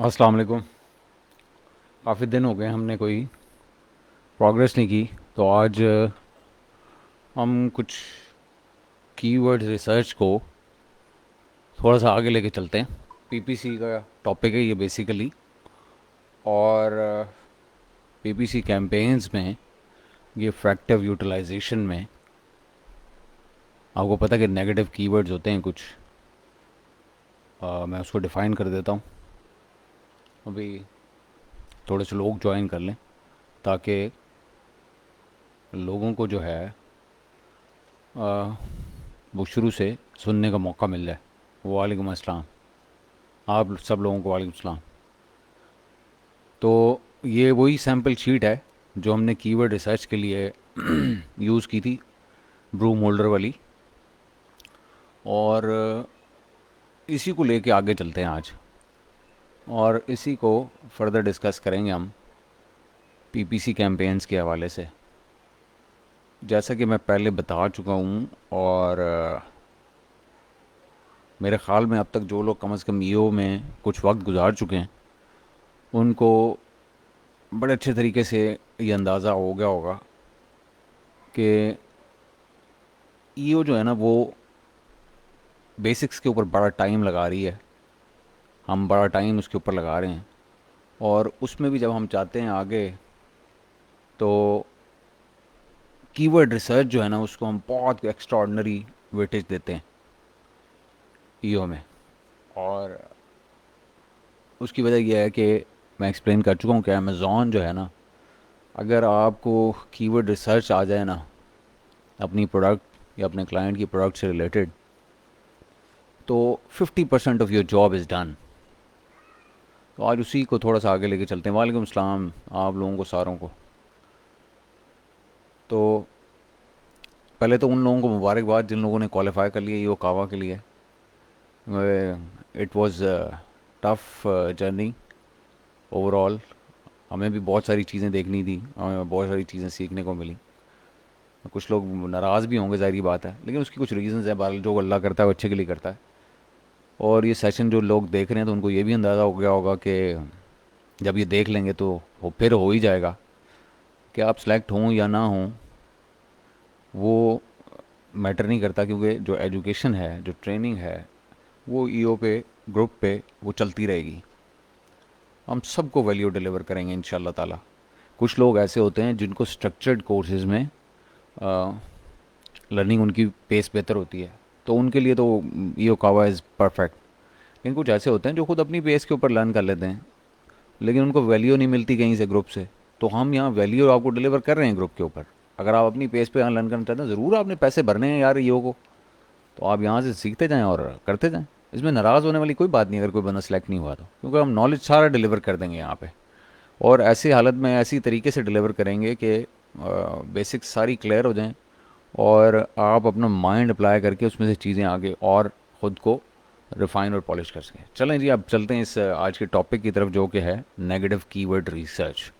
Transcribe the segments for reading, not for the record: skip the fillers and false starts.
अस्सलाम वालेकुम। काफ़ी दिन हो गए हमने कोई प्रोग्रेस नहीं की। तो आज हम कुछ कीवर्ड रिसर्च को थोड़ा सा आगे लेके चलते हैं। पीपीसी का टॉपिक है ये बेसिकली। और पीपीसी कैंपेन्स में ये इफेक्टिव यूटिलाइजेशन में आपको पता है कि नेगेटिव कीवर्ड्स होते हैं कुछ। मैं उसको डिफ़ाइन कर देता हूँ। अभी थोड़े से लोग ज्वाइन कर लें ताकि लोगों को जो है अ, वो शुरू से सुनने का मौका मिल जाए। वालेकुम अस्सलाम। आप सब लोगों को वालेकुम सलाम। तो ये वही सैम्पल शीट है जो हमने कीवर्ड रिसर्च के लिए यूज़ की थी, ब्रू मोल्डर वाली। और इसी को लेके आगे चलते हैं आज, और इसी को फर्दर डिस्कस करेंगे हम पीपीसी कैंपेन्स के हवाले से। जैसा कि मैं पहले बता चुका हूँ, और मेरे ख़्याल में अब तक जो लोग कम से कम ईओ में कुछ वक्त गुजार चुके हैं उनको बड़े अच्छे तरीके से ये अंदाज़ा हो गया होगा कि ईओ जो है ना वो बेसिक्स के ऊपर बड़ा टाइम लगा रही है। हम बड़ा टाइम उसके ऊपर लगा रहे हैं, और उसमें भी जब हम चाहते हैं आगे, तो कीवर्ड रिसर्च जो है ना उसको हम बहुत एक्स्ट्राऑर्डिनरी वेटेज देते हैं ईओ में। और उसकी वजह यह है कि मैं एक्सप्लेन कर चुका हूँ कि अमेज़ॉन जो है ना, अगर आपको कीवर्ड रिसर्च आ जाए ना अपनी प्रोडक्ट या अपने क्लाइंट की प्रोडक्ट से रिलेटेड, तो 50% of your job is done. तो आज उसी को थोड़ा सा आगे लेके चलते हैं। वालेकुम सलाम आप लोगों को सारों को। तो पहले तो उन लोगों को मुबारकबाद जिन लोगों ने क्वालिफाई कर लिया ईओ कावा के लिए। It was tough journey overall. हमें भी बहुत सारी चीज़ें देखनी थी, हमें बहुत सारी चीज़ें सीखने को मिली। कुछ लोग नाराज़ भी होंगे, ज़ाहिर बात है, लेकिन उसकी कुछ रीज़न्स हैं। बहरहाल जो अल्लाह करता है वो अच्छे के लिए करता है। और ये सेशन जो लोग देख रहे हैं तो उनको ये भी अंदाज़ा हो गया होगा कि जब ये देख लेंगे तो फिर हो ही जाएगा कि आप सेलेक्ट हों या ना हों, वो मैटर नहीं करता, क्योंकि जो एजुकेशन है, जो ट्रेनिंग है, वो ईओ पे, ग्रुप पे वो चलती रहेगी। हम सबको वैल्यू डिलीवर करेंगे इंशाल्लाह ताला। कुछ लोग ऐसे होते हैं जिनको स्ट्रक्चर्ड कोर्सेज में लर्निंग उनकी पेस बेहतर होती है, तो उनके लिए तो ईओ कावा इज़ परफेक्ट। लेकिन कुछ ऐसे होते हैं जो खुद अपनी पेस के ऊपर लर्न कर लेते हैं, लेकिन उनको वैल्यू नहीं मिलती कहीं से ग्रुप से। तो हम यहाँ वैल्यू आपको डिलीवर कर रहे हैं ग्रुप के ऊपर। अगर आप अपनी पेस पे यहाँ लर्न करना चाहते हैं, ज़रूर आपने पैसे भरने हैं यार ईओ को, तो आप यहाँ से सीखते जाएं और करते जाएं। इसमें नाराज़ होने वाली कोई बात नहीं अगर कोई बंदा सेलेक्ट नहीं हुआ तो, क्योंकि हम नॉलेज सारा डिलीवर कर देंगे यहाँ पे। और ऐसी हालत में ऐसी तरीके से डिलीवर करेंगे कि बेसिक्स सारी क्लियर हो जाएं, और आप अपना माइंड अप्लाई करके उसमें से चीज़ें आगे और ख़ुद को रिफाइन और पॉलिश कर सकें। चलें जी, अब चलते हैं इस आज के टॉपिक की तरफ, जो कि है नेगेटिव कीवर्ड रिसर्च।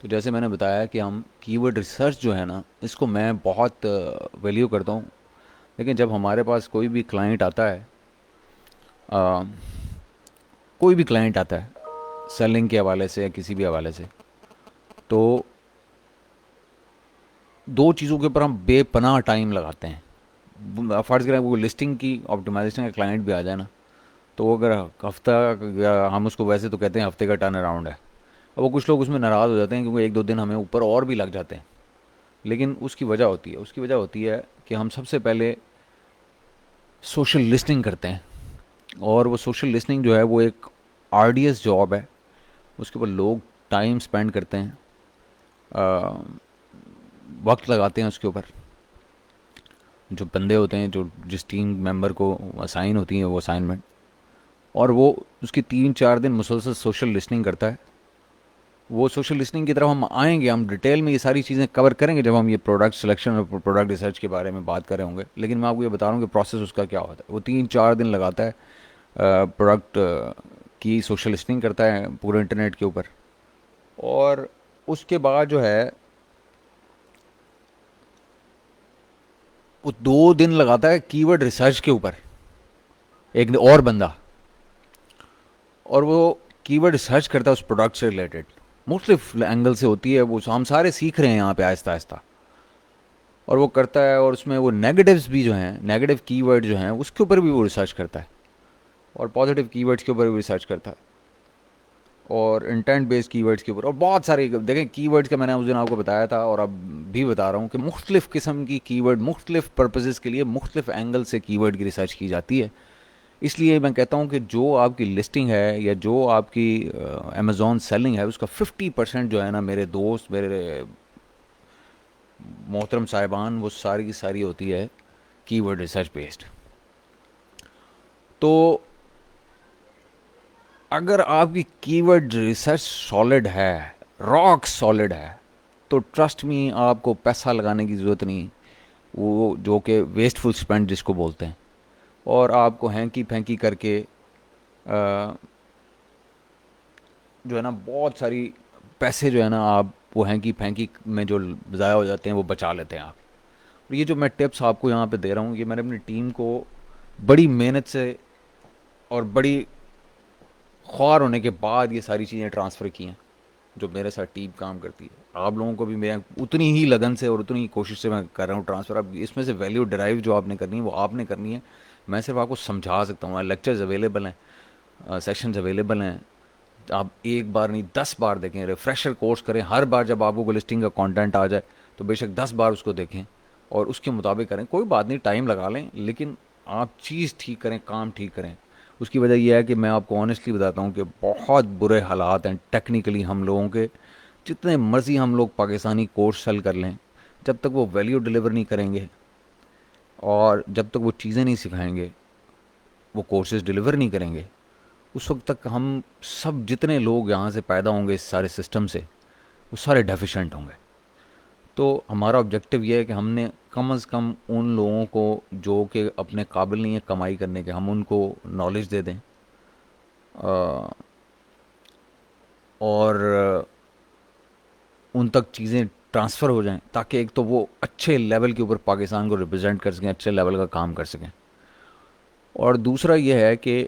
तो जैसे मैंने बताया कि हम कीवर्ड रिसर्च जो है ना, इसको मैं बहुत वैल्यू करता हूँ। लेकिन जब हमारे पास कोई भी क्लाइंट आता है, अ, कोई भी क्लाइंट आता है सेलिंग के हवाले से या किसी भी हवाले से, तो दो चीज़ों के ऊपर हम बेपनाह टाइम लगाते हैं। फ़र्ज़ करें वो लिस्टिंग की ऑप्टिमाइजेशन का क्लाइंट भी आ जाए ना, तो वो अगर हफ्ता, या हम उसको वैसे तो कहते हैं हफ्ते का टर्न अराउंड है, अब वो कुछ लोग उसमें नाराज़ हो जाते हैं क्योंकि एक दो दिन हमें ऊपर और भी लग जाते हैं। लेकिन उसकी वजह होती है कि हम सबसे पहले सोशल लिसनिंग करते हैं। और वो सोशल लिसनिंग जो है वो एक आर्डियस जॉब है। उसके ऊपर लोग टाइम स्पेंड करते हैं, वक्त लगाते हैं उसके ऊपर। जो बंदे होते हैं, जो जिस टीम मेंबर को असाइन होती है वो असाइनमेंट, और वो उसकी 3-4 दिन मुसलसल सोशल लिसनिंग करता है। वो सोशल लिसनिंग की तरफ हम आएंगे, हम डिटेल में ये सारी चीज़ें कवर करेंगे जब हम ये प्रोडक्ट सिलेक्शन और प्रोडक्ट रिसर्च के बारे में बात कर रहे होंगे। लेकिन मैं आपको ये बता रहा हूँ कि प्रोसेस उसका क्या होता है। वो 3-4 दिन लगाता है, प्रोडक्ट की सोशल लिसनिंग करता है पूरे इंटरनेट के ऊपर। और उसके बाद जो है वो 2 दिन लगाता है कीवर्ड रिसर्च के ऊपर, एक और बंदा। और वो कीवर्ड रिसर्च करता है उस प्रोडक्ट से रिलेटेड, मुख्तलिफ एंगल से होती है वो, हम सारे सीख रहे हैं यहाँ पे आहिस्ता आहिस्ता, और वो करता है। और उसमें वो नेगेटिव्स भी जो हैं, नेगेटिव कीवर्ड जो हैं उसके ऊपर भी वो रिसर्च करता है, और पॉजिटिव कीवर्ड्स के ऊपर भी रिसर्च करता है, और इंटेंट बेस्ड कीवर्ड्स के ऊपर, और बहुत सारे देखें कीवर्ड्स का मैंने उस दिन आपको बताया था और अब भी बता रहा हूँ कि मुख्तलिफ किस्म की कीवर्ड मुख्तलिफ पर्पजेज़ के लिए मुख्तलिफ एंगल से कीवर्ड की रिसर्च की जाती है। इसलिए मैं कहता हूँ कि जो आपकी लिस्टिंग है या जो आपकी अमेज़ॉन सेलिंग है उसका 50% जो है ना मेरे दोस्त, मेरे मोहतरम साहिबान, वो सारी की सारी होती है कीवर्ड रिसर्च बेस्ड। तो अगर आपकी कीवर्ड रिसर्च सॉलिड है, रॉक सॉलिड है, तो ट्रस्ट मी आपको पैसा लगाने की ज़रूरत नहीं, वो जो कि वेस्टफुल स्पेंड जिसको बोलते हैं, और आपको हैंकी फैंकी करके जो है ना बहुत सारी पैसे जो है ना आप वो हैंकी फैंकी में जो ज़ाया हो जाते हैं वो बचा लेते हैं आप। और ये जो मैं टिप्स आपको यहाँ पे दे रहा हूँ ये मैंने अपनी टीम को बड़ी मेहनत से और बड़ी ख्वार होने के बाद ये सारी चीज़ें ट्रांसफ़र की हैं, जो मेरे साथ टीम काम करती है। आप लोगों को भी मैं उतनी ही लगन से और उतनी ही कोशिश से मैं कर रहा हूँ ट्रांसफ़र। अब इसमें से वैल्यू डिराइव जो आपने करनी है वो आपने करनी है, मैं सिर्फ आपको समझा सकता हूँ। लेक्चर्स अवेलेबल हैं, सेशंस अवेलेबल हैं, आप एक बार नहीं 10 बार देखें, रिफ्रेशर कोर्स करें। हर बार जब आपको लिस्टिंग का कंटेंट आ जाए तो बेशक 10 बार उसको देखें और उसके मुताबिक करें, कोई बात नहीं, टाइम लगा लें, लेकिन आप चीज़ ठीक करें, काम ठीक करें। उसकी वजह यह है कि मैं आपको ऑनेस्टली बताता हूँ कि बहुत बुरे हालात हैं टेक्निकली हम लोगों के। जितने मर्ज़ी हम लोग पाकिस्तानी कोर्स सेल कर लें, जब तक वो वैल्यू डिलीवर नहीं करेंगे और जब तक वो चीज़ें नहीं सिखाएंगे, वो कोर्सेज डिलीवर नहीं करेंगे, उस वक्त तक हम सब जितने लोग यहाँ से पैदा होंगे इस सारे सिस्टम से वो सारे डेफिशिएंट होंगे। तो हमारा ऑब्जेक्टिव ये है कि हमने कम से कम उन लोगों को जो कि अपने काबिल नहीं है कमाई करने के, हम उनको नॉलेज दे दें, और उन तक चीज़ें ट्रांसफ़र हो जाएं, ताकि एक तो वो अच्छे लेवल के ऊपर पाकिस्तान को रिप्रेजेंट कर सकें, अच्छे लेवल का काम कर सकें। और दूसरा ये है कि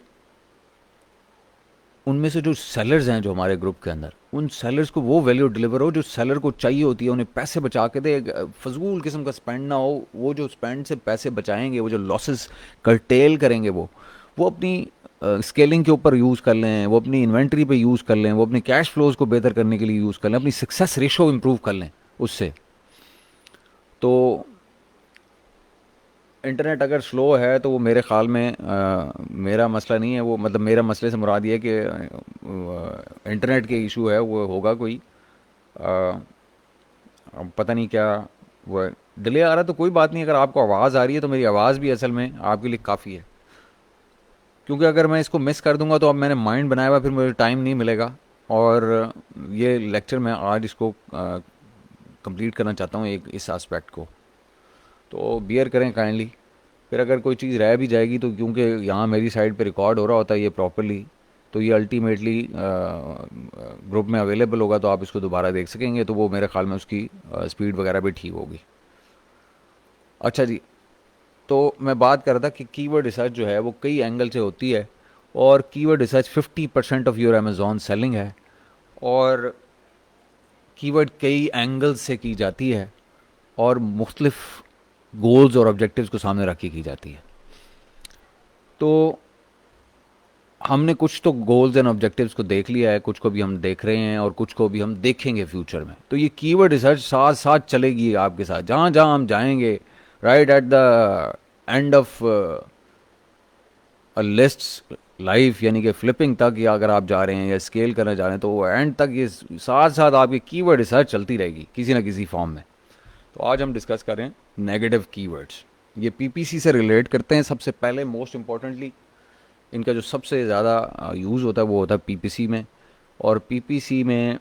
उनमें से जो सेलर्स हैं जो हमारे ग्रुप के अंदर, उन सेलर्स को वो वैल्यू डिलीवर हो जो सेलर को चाहिए होती है, उन्हें पैसे बचा के दे, फजूल किस्म का स्पेंड ना हो। वो जो स्पेंड से पैसे बचाएंगे, वो जो लॉसेस कर्टेल करेंगे, वो अपनी स्केलिंग के ऊपर यूज़ कर लें, वो अपनी इन्वेंट्री पे यूज़ कर लें, वो अपनी कैश फ्लोज को बेहतर करने के लिए यूज़ कर लें, अपनी सक्सेस रेशो इंप्रूव कर लें उससे। तो इंटरनेट अगर स्लो है तो वो मेरे ख़्याल में मेरा मसला नहीं है, वो मतलब मेरा मसले से मुराद ये है कि इंटरनेट के इशू है, वो होगा कोई अ, अब पता नहीं क्या वो डिले आ रहा है। तो कोई बात नहीं, अगर आपको आवाज़ आ रही है तो मेरी आवाज़ भी असल में आपके लिए काफ़ी है, क्योंकि अगर मैं इसको मिस कर दूंगा तो अब मैंने माइंड बनाया हुआ, फिर मुझे टाइम नहीं मिलेगा। और ये लेक्चर मैं आज इसको कंप्लीट करना चाहता हूँ, एक इस एस्पेक्ट को, तो बियर करें काइंडली। फिर अगर कोई चीज़ रह भी जाएगी तो क्योंकि यहाँ मेरी साइड पे रिकॉर्ड हो रहा होता है ये प्रॉपरली, तो ये अल्टीमेटली ग्रुप में अवेलेबल होगा, तो आप इसको दोबारा देख सकेंगे, तो वो मेरे ख्याल में उसकी स्पीड वगैरह भी ठीक होगी। अच्छा जी, तो मैं बात कर रहा था कि कीवर्ड रिसर्च जो है वो कई एंगल से होती है, और keyword research 50% of your Amazon selling है, और कीवर्ड कई एंगल से की जाती है, और मुख्तलिफ गोल्स और ऑब्जेक्टिव्स को सामने रख के की जाती है। तो हमने कुछ तो गोल्स एंड ऑब्जेक्टिव्स को देख लिया है, कुछ को भी हम देख रहे हैं और कुछ को भी हम देखेंगे फ्यूचर में। तो ये कीवर्ड रिसर्च साथ साथ चलेगी आपके साथ जहाँ जहाँ हम जाएंगे, right eight the end of list life, यानी कि फ्लिपिंग तक, या अगर आप जा रहे हैं या स्केल करने जा रहे हैं तो एंड तक ये साथ साथ आपकी कीवर्ड रिसर्च चलती रहेगी किसी ना किसी फॉर्म में। तो आज हम डिस्कस करें नेगेटिव कीवर्ड्स। ये पीपीसी से रिलेट करते हैं सबसे पहले, मोस्ट इम्पॉर्टेंटली इनका जो सबसे ज़्यादा यूज़ होता है वो होता है पीपीसी में। और पीपीसी में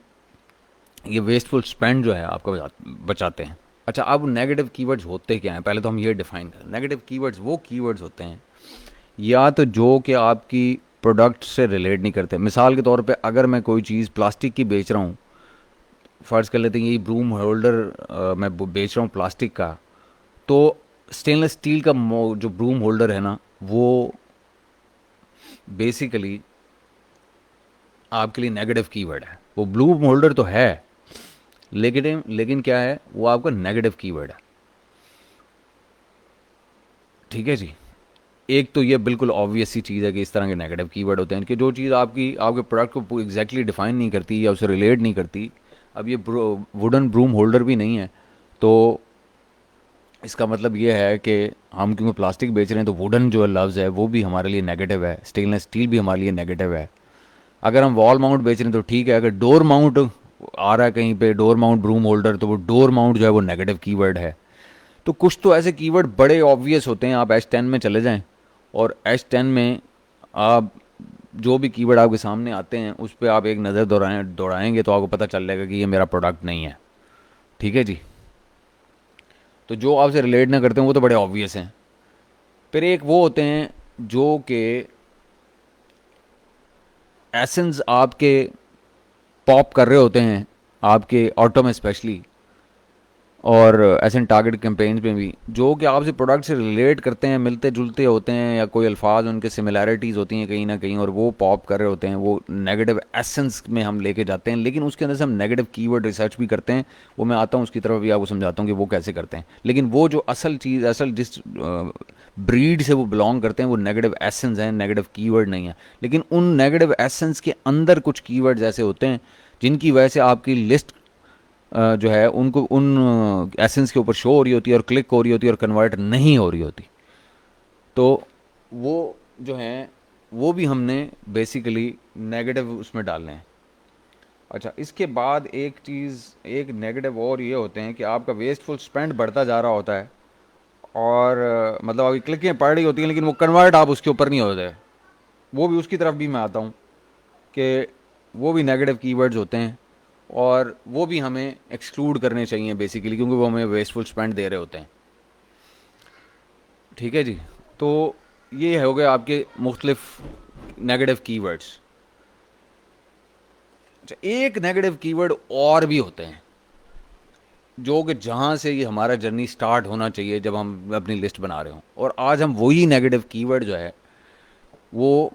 ये वेस्टफुल स्पेंड जो है आपका बचाते हैं। अच्छा, अब नेगेटिव कीवर्ड्स होते क्या हैं, पहले तो हम ये डिफाइन करें। नेगेटिव कीवर्ड्स वो कीवर्ड्स होते हैं या तो जो कि आपकी प्रोडक्ट से रिलेट नहीं करते। मिसाल के तौर पे अगर मैं कोई चीज़ प्लास्टिक की बेच रहा हूँ, फ़र्ज़ कर लेते हैं ये ब्रूम होल्डर मैं बेच रहा हूँ प्लास्टिक का, तो स्टेनलेस स्टील का जो ब्रूम होल्डर है ना, वो बेसिकली आपके लिए नेगेटिव कीवर्ड है। वो ब्लू होल्डर तो है, लेकिन क्या है, वो आपका नेगेटिव कीवर्ड है। ठीक है जी। एक तो ये बिल्कुल ऑब्वियस सी चीज़ है कि इस तरह के नेगेटिव कीवर्ड होते हैं कि जो चीज़ आपकी आपके प्रोडक्ट को एग्जैक्टली डिफाइन नहीं करती या उसे रिलेट नहीं करती। अब ये वुडन ब्रूम होल्डर भी नहीं है, तो इसका मतलब ये है कि हम क्योंकि प्लास्टिक बेच रहे हैं तो वुडन जो लफ्ज़ है वो भी हमारे लिए नेगेटिव है, स्टेनलेस स्टील भी हमारे लिए नेगेटिव है। अगर हम वॉल माउंट बेच रहे हैं तो ठीक है, अगर डोर माउंट आ रहा है कहीं पे, डोर माउंट ब्रूम होल्डर, तो वो डोर माउंट जो है वो नेगेटिव कीवर्ड है। तो कुछ तो ऐसे कीवर्ड बड़े ऑब्वियस होते हैं। आप H10 में चले जाएं और H10 में आप जो भी कीवर्ड आपके सामने आते हैं उस पर आप एक नज़र दौड़ाएंगे तो आपको पता चल जाएगा कि ये मेरा प्रोडक्ट नहीं है। ठीक है जी। तो जो आपसे रिलेट ना करते हैं वो तो बड़े ऑब्वियस हैं। फिर एक वो होते हैं जो कि एसेंस आपके पॉप कर रहे होते हैं, आपके ऑटो में स्पेशली, और ऐसे टारगेट कैंपेन्स में भी, जो कि आपसे प्रोडक्ट से रिलेट करते हैं, मिलते जुलते होते हैं, या कोई अल्फाज उनके सिमिलैरिटीज़ होती हैं कहीं ना कहीं, और वो पॉप कर रहे होते हैं, वो नेगेटिव एसेंस में हम लेके जाते हैं। लेकिन उसके अंदर से हम नेगेटिव कीवर्ड रिसर्च भी करते हैं। वो मैं आता हूँ उसकी तरफ भी, आपको समझाता हूँ कि वो कैसे करते हैं। लेकिन वो जो असल चीज़, असल जिस ब्रीड से वो बिलोंग करते हैं, वो नेगेटिव एसेंस हैं, नेगेटिव कीवर्ड नहीं है। लेकिन उन नेगेटिव एसेंस के अंदर कुछ कीवर्ड्स ऐसे होते हैं जिनकी वजह से आपकी लिस्ट जो है उनको उन एसेंस के ऊपर शो हो रही होती है और क्लिक हो रही होती है और कन्वर्ट नहीं हो रही होती। तो वो जो हैं वो भी हमने बेसिकली नेगेटिव उसमें डालने हैं। अच्छा, इसके बाद एक चीज़, एक नेगेटिव और ये होते हैं कि आपका वेस्टफुल स्पेंड बढ़ता जा रहा होता है, और मतलब आपकी क्लिकें पड़ रही होती हैं लेकिन वो कन्वर्ट आप उसके ऊपर नहीं होते। वो भी, उसकी तरफ भी मैं आता हूँ कि वो भी नेगेटिव कीवर्ड्स होते हैं, और वो भी हमें एक्सक्लूड करने चाहिए बेसिकली, क्योंकि वो हमें वेस्टफुल स्पेंड दे रहे होते हैं। ठीक है जी। तो ये हो गए आपके मुख्तलिफ नेगेटिव कीवर्ड्स। अच्छा, एक नेगेटिव कीवर्ड और भी होते हैं जो कि जहाँ से ये हमारा जर्नी स्टार्ट होना चाहिए जब हम अपनी लिस्ट बना रहे हों, और आज हम वही नेगेटिव कीवर्ड जो है वो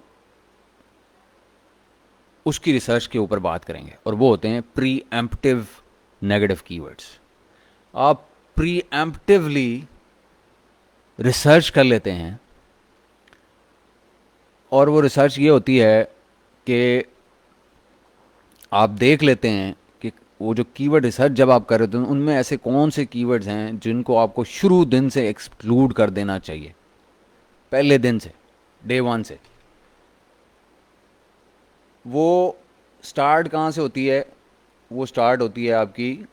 उसकी रिसर्च के ऊपर बात करेंगे, और वो होते हैं प्री एम्प्टिव नेगेटिव कीवर्ड्स। आप प्री एम्प्टिवली रिसर्च कर लेते हैं, और वो रिसर्च ये होती है कि आप देख लेते हैं कि वो जो कीवर्ड रिसर्च जब आप कर रहे होते हैं उनमें ऐसे कौन से कीवर्ड्स हैं जिनको आपको शुरू दिन से एक्सक्लूड कर देना चाहिए, पहले दिन से, डे वन से। वो स्टार्ट कहाँ से होती है? वो स्टार्ट होती है आपकी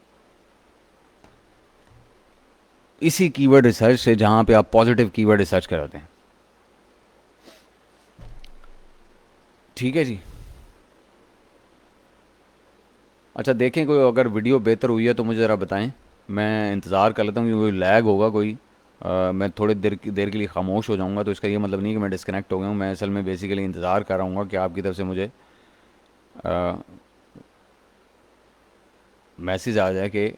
इसी कीवर्ड रिसर्च से जहाँ पे आप पॉजिटिव कीवर्ड रिसर्च कराते हैं। ठीक है जी। अच्छा, देखें कोई अगर वीडियो बेहतर हुई है तो मुझे ज़रा बताएं, मैं इंतज़ार कर लेता हूँ, क्योंकि कोई लैग होगा कोई। मैं थोड़ी देर के लिए खामोश हो जाऊँगा तो इसका ये मतलब नहीं कि मैं डिस्कनेक्ट हो गया हूँ। मैं असल में बेसिकली इंतज़ार कर रहा हूँ कि आपकी तरफ से मुझे मैसेज आ जाए कि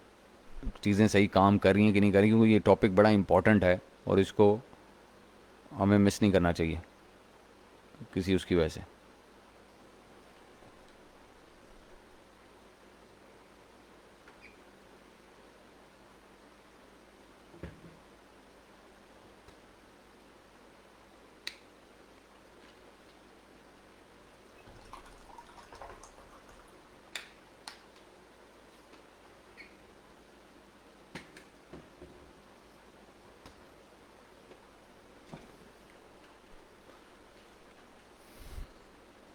चीज़ें सही काम कर रही हैं कि नहीं कर रही, क्योंकि ये टॉपिक बड़ा इंपॉर्टेंट है और इसको हमें मिस नहीं करना चाहिए किसी उसकी वजह से।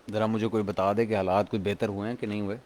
ज़रा मुझे कोई बता दे कि हालात कोई बेहतर हुए हैं कि नहीं हुए।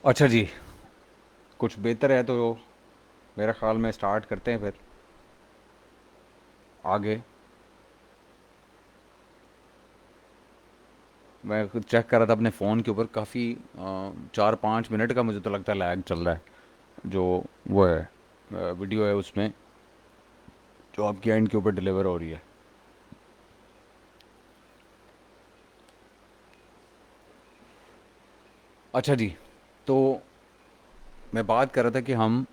अच्छा जी, कुछ बेहतर है तो मेरा ख्याल में स्टार्ट करते हैं फिर आगे। मैं खुद चेक कर रहा था अपने फ़ोन के ऊपर, काफ़ी 4-5 मिनट का मुझे तो लगता है लैग चल रहा है, जो वो है वीडियो है उसमें, जो आपके एंड के ऊपर डिलीवर हो रही है। अच्छा जी, तो मैं बात कर रहा था कि हम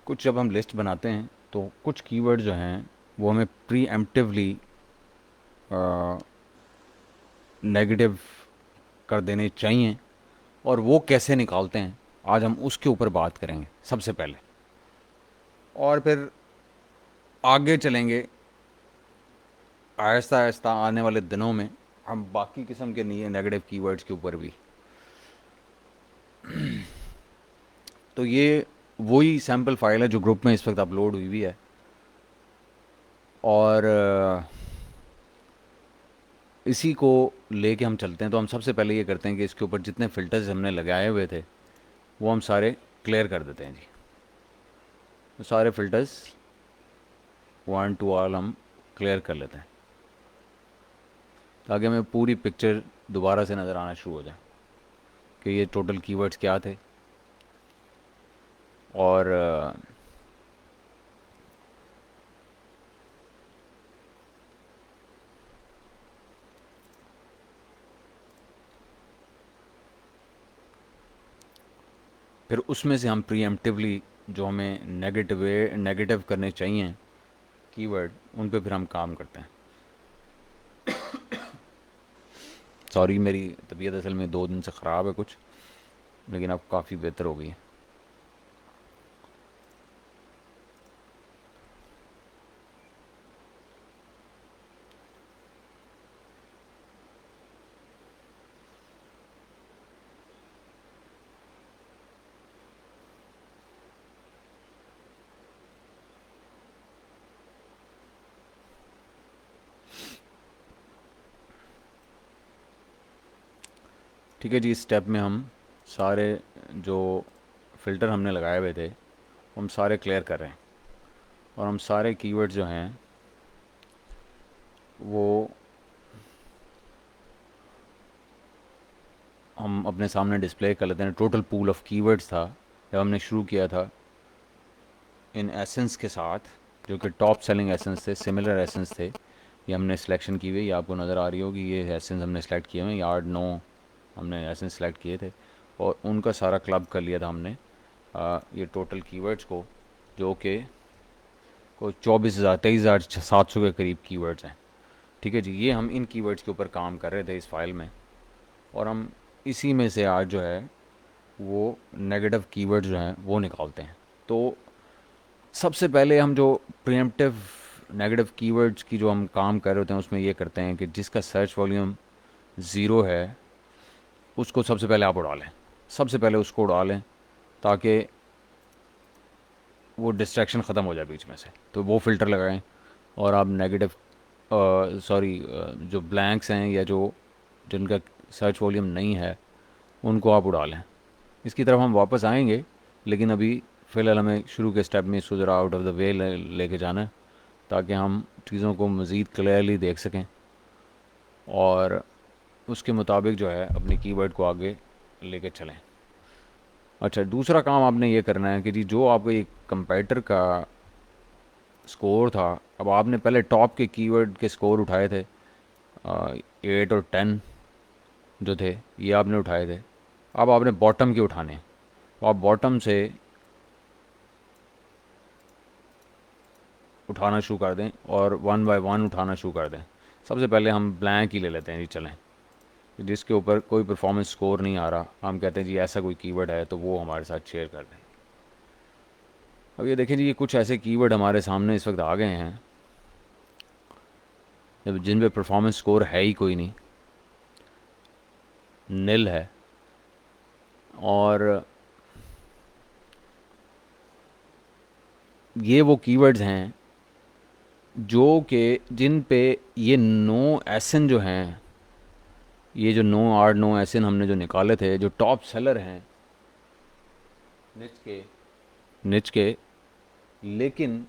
कुछ जब हम लिस्ट बनाते हैं तो कुछ कीवर्ड जो हैं वो हमें प्री एम्प्टिवली नेगेटिव कर देने चाहिए, और वो कैसे निकालते हैं आज हम उसके ऊपर बात करेंगे सबसे पहले, और फिर आगे चलेंगे आहिस्ता आहिस्ता आने वाले दिनों में हम बाकी किस्म के नहीं नेगेटिव कीवर्ड्स के ऊपर भी। तो ये वही सैम्पल फाइल है जो ग्रुप में इस वक्त अपलोड हुई हुई है, और इसी को लेके हम चलते हैं। तो हम सबसे पहले ये करते हैं कि इसके ऊपर जितने फ़िल्टर्स हमने लगाए हुए थे वो हम सारे क्लियर कर देते हैं जी। तो सारे फ़िल्टर्स वन टू ऑल हम क्लियर कर लेते हैं, ताकि हमें पूरी पिक्चर दोबारा से नज़र आना शुरू हो जाए कि ये टोटल कीवर्ड्स क्या थे। और फिर उसमें से हम प्रीएम्प्टिवली जो हमें नेगेटिव करने चाहिए कीवर्ड, उन पे फिर हम काम करते हैं। सॉरी, मेरी तबीयत असल में 2 दिन से ख़राब है कुछ, लेकिन अब काफ़ी बेहतर हो गई है। ठीक है जी, इस स्टेप में हम सारे जो फ़िल्टर हमने लगाए हुए थे वो हम सारे क्लियर कर रहे हैं, और हम सारे कीवर्ड जो हैं वो हम अपने सामने डिस्प्ले कर लेते हैं। टोटल पूल ऑफ कीवर्ड्स था जब हमने शुरू किया था इन एसेंस के साथ, जो कि टॉप सेलिंग एसेंस थे, सिमिलर एसेंस थे। ये हमने सिलेक्शन की हुई, ये आपको नज़र आ रही होगी, ये एसेंस हमने सेलेक्ट किए हुए हैं, 8-9 हमने एसेंस सेलेक्ट किए थे, और उनका सारा क्लब कर लिया था हमने ये टोटल कीवर्ड्स को, जो कि कोई 24,000 23,700 के करीब कीवर्ड्स हैं। ठीक है जी, ये हम इन कीवर्ड्स के ऊपर काम कर रहे थे इस फाइल में, और हम इसी में से आज जो है वो नेगेटिव कीवर्ड्स जो हैं वो निकालते हैं। तो सबसे पहले हम जो प्रीएम्प्टिव नेगेटिव कीवर्ड्स की जो हम काम कर रहे होते हैं उसमें ये करते हैं कि जिसका सर्च वॉल्यूम ज़ीरो है उसको सबसे पहले आप उड़ा लें, सबसे पहले उसको उड़ा लें, ताकि वो डिस्ट्रैक्शन ख़त्म हो जाए बीच में से। तो वो फ़िल्टर लगाएं, और आप नेगेटिव सॉरी जो ब्लैंक्स हैं या जो जिनका सर्च वॉल्यूम नहीं है उनको आप उड़ा लें। इसकी तरफ हम वापस आएंगे, लेकिन अभी फ़िलहाल हमें शुरू के स्टेप में इसको ज़रा आउट ऑफ द वे लेके जाना है, ताकि हम चीज़ों को मज़ीद क्लियरली देख सकें, और उसके मुताबिक जो है अपनी कीवर्ड को आगे लेके चलें। अच्छा, दूसरा काम आपने ये करना है कि जी जो आपको एक कंपेटिटर का स्कोर था, अब आपने पहले टॉप के कीवर्ड के स्कोर उठाए थे, 8 और 10 जो थे ये आपने उठाए थे। अब आपने बॉटम के उठाने हैं। तो आप बॉटम से उठाना शुरू कर दें, और वन बाय वन उठाना शुरू कर दें। सबसे पहले हम ब्लैंक ही ले लेते हैं जी, चलें, जिसके ऊपर कोई परफॉर्मेंस स्कोर नहीं आ रहा, हम कहते हैं जी ऐसा कोई कीवर्ड है तो वो हमारे साथ शेयर कर दें। अब ये देखें जी, ये कुछ ऐसे कीवर्ड हमारे सामने इस वक्त आ गए हैं जब जिन पे परफॉर्मेंस स्कोर है ही कोई नहीं, नील है। और ये वो कीवर्ड्स हैं जो कि जिन पे ये नो एसन जो हैं, ये जो 9 8 9 एसन हमने जो निकाले थे, जो टॉप सेलर हैं, निच के, लेकिन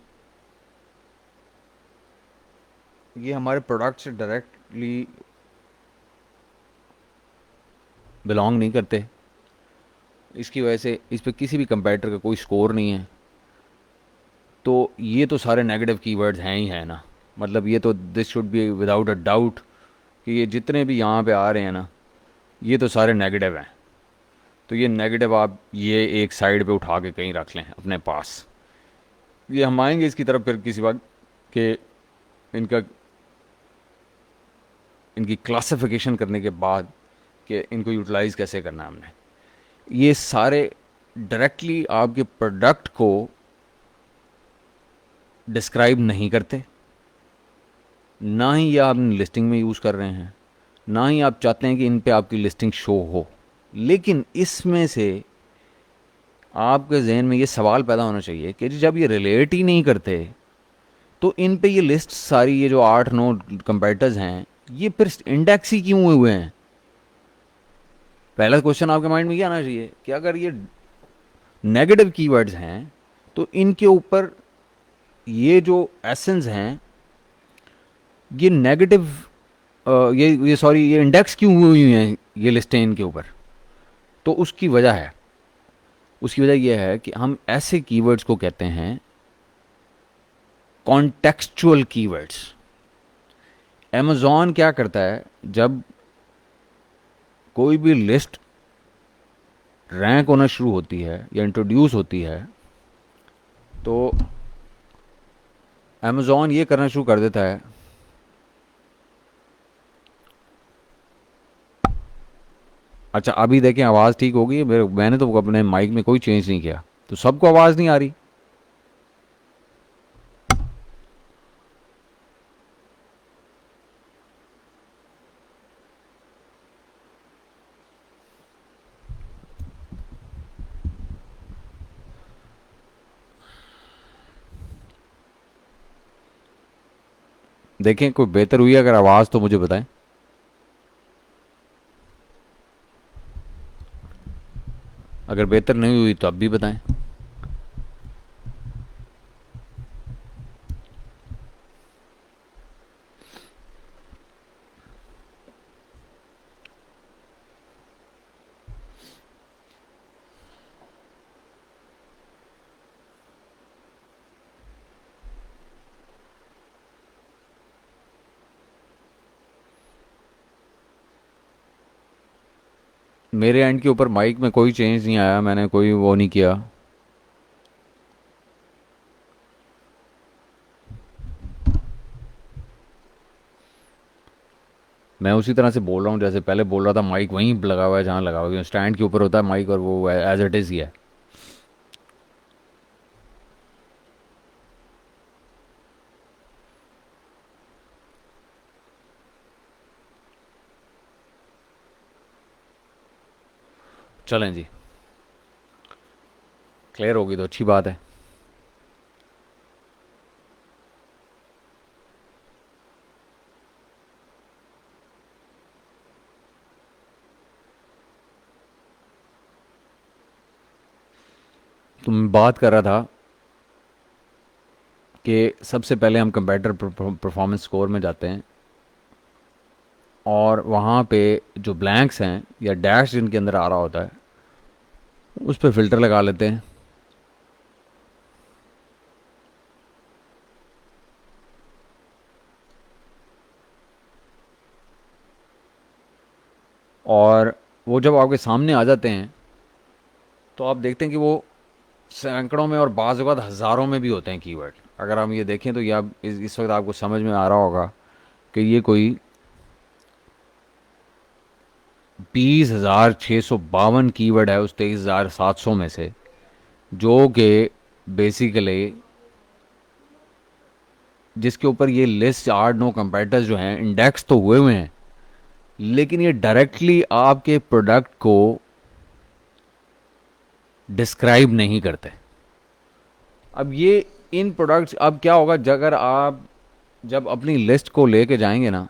ये हमारे प्रोडक्ट से डायरेक्टली बिलोंग नहीं करते। इसकी वजह से इस पे किसी भी कंपेटिटर का कोई स्कोर नहीं है। तो ये तो सारे नेगेटिव कीवर्ड्स हैं ही हैं ना। मतलब ये तो this should be without a doubt कि ये जितने भी यहाँ पे आ रहे हैं ना, ये तो सारे नेगेटिव हैं। तो ये नेगेटिव आप ये एक साइड पे उठा के कहीं रख लें अपने पास। ये हम आएंगे इसकी तरफ फिर किसी वक्त कि इनका इनकी क्लासिफिकेशन करने के बाद कि इनको यूटिलाइज़ कैसे करना है हमने। ये सारे डायरेक्टली आपके प्रोडक्ट को डिस्क्राइब नहीं करते, ना ही ये आप लिस्टिंग में यूज़ कर रहे हैं, ना ही आप चाहते हैं कि इन पे आपकी लिस्टिंग शो हो। लेकिन इसमें से आपके जहन में ये सवाल पैदा होना चाहिए कि जब ये रिलेट ही नहीं करते तो इन पे ये लिस्ट सारी, ये जो 8-9 कंपेटिटर्स हैं, ये फिर इंडेक्स ही क्यों हुए हैं। पहला क्वेश्चन आपके माइंड में क्या आना चाहिए कि अगर ये नेगेटिव कीवर्ड्स हैं तो इनके ऊपर ये जो एसेंस हैं, ये नेगेटिव, ये सॉरी, ये इंडेक्स क्यों हुई हैं ये लिस्टें इनके ऊपर। तो उसकी वजह है, उसकी वजह यह है कि हम ऐसे कीवर्ड्स को कहते हैं कॉन्टेक्सचुअल कीवर्ड्स। अमेज़ॉन क्या करता है, जब कोई भी लिस्ट रैंक होना शुरू होती है या इंट्रोड्यूस होती है, तो अमेज़ॉन ये करना शुरू कर देता है, अच्छा अभी देखें आवाज़ ठीक होगी। मैंने तो अपने माइक में कोई चेंज नहीं किया, तो सबको आवाज़ नहीं आ रही। देखें कोई बेहतर हुई अगर आवाज़ तो मुझे बताएं। अगर बेहतर नहीं हुई तो अब भी बताएं। मेरे एंड के ऊपर माइक में कोई चेंज नहीं आया, मैंने कोई वो नहीं किया। मैं उसी तरह से बोल रहा हूँ जैसे पहले बोल रहा था। माइक वहीं लगा हुआ है जहाँ लगा हुआ है, स्टैंड के ऊपर होता है माइक, और वो एज इट इज़ ही है। चलें जी, क्लियर होगी तो अच्छी बात है। तो मैं बात कर रहा था कि सबसे पहले हम कंपेटिटर परफॉर्मेंस स्कोर में जाते हैं, और वहाँ पे जो ब्लैंक्स हैं या डैश जिनके अंदर आ रहा होता है, उस पर फिल्टर लगा लेते हैं। और वो जब आपके सामने आ जाते हैं तो आप देखते हैं कि वो सैकड़ों में और बाज़ औक़ात हज़ारों में भी होते हैं कीवर्ड। अगर हम ये देखें तो ये आप इस वक्त आपको समझ में आ रहा होगा कि ये कोई 20,652 कीवर्ड है उस 23,700 में से, जो कि बेसिकली जिसके ऊपर ये लिस्ट 8-9 कंपेटिटर्स जो हैं इंडेक्स तो हुए हुए हैं, लेकिन ये डायरेक्टली आपके प्रोडक्ट को डिस्क्राइब नहीं करते। अब ये इन प्रोडक्ट्स, अब क्या होगा अगर आप जब अपनी लिस्ट को लेके जाएंगे ना,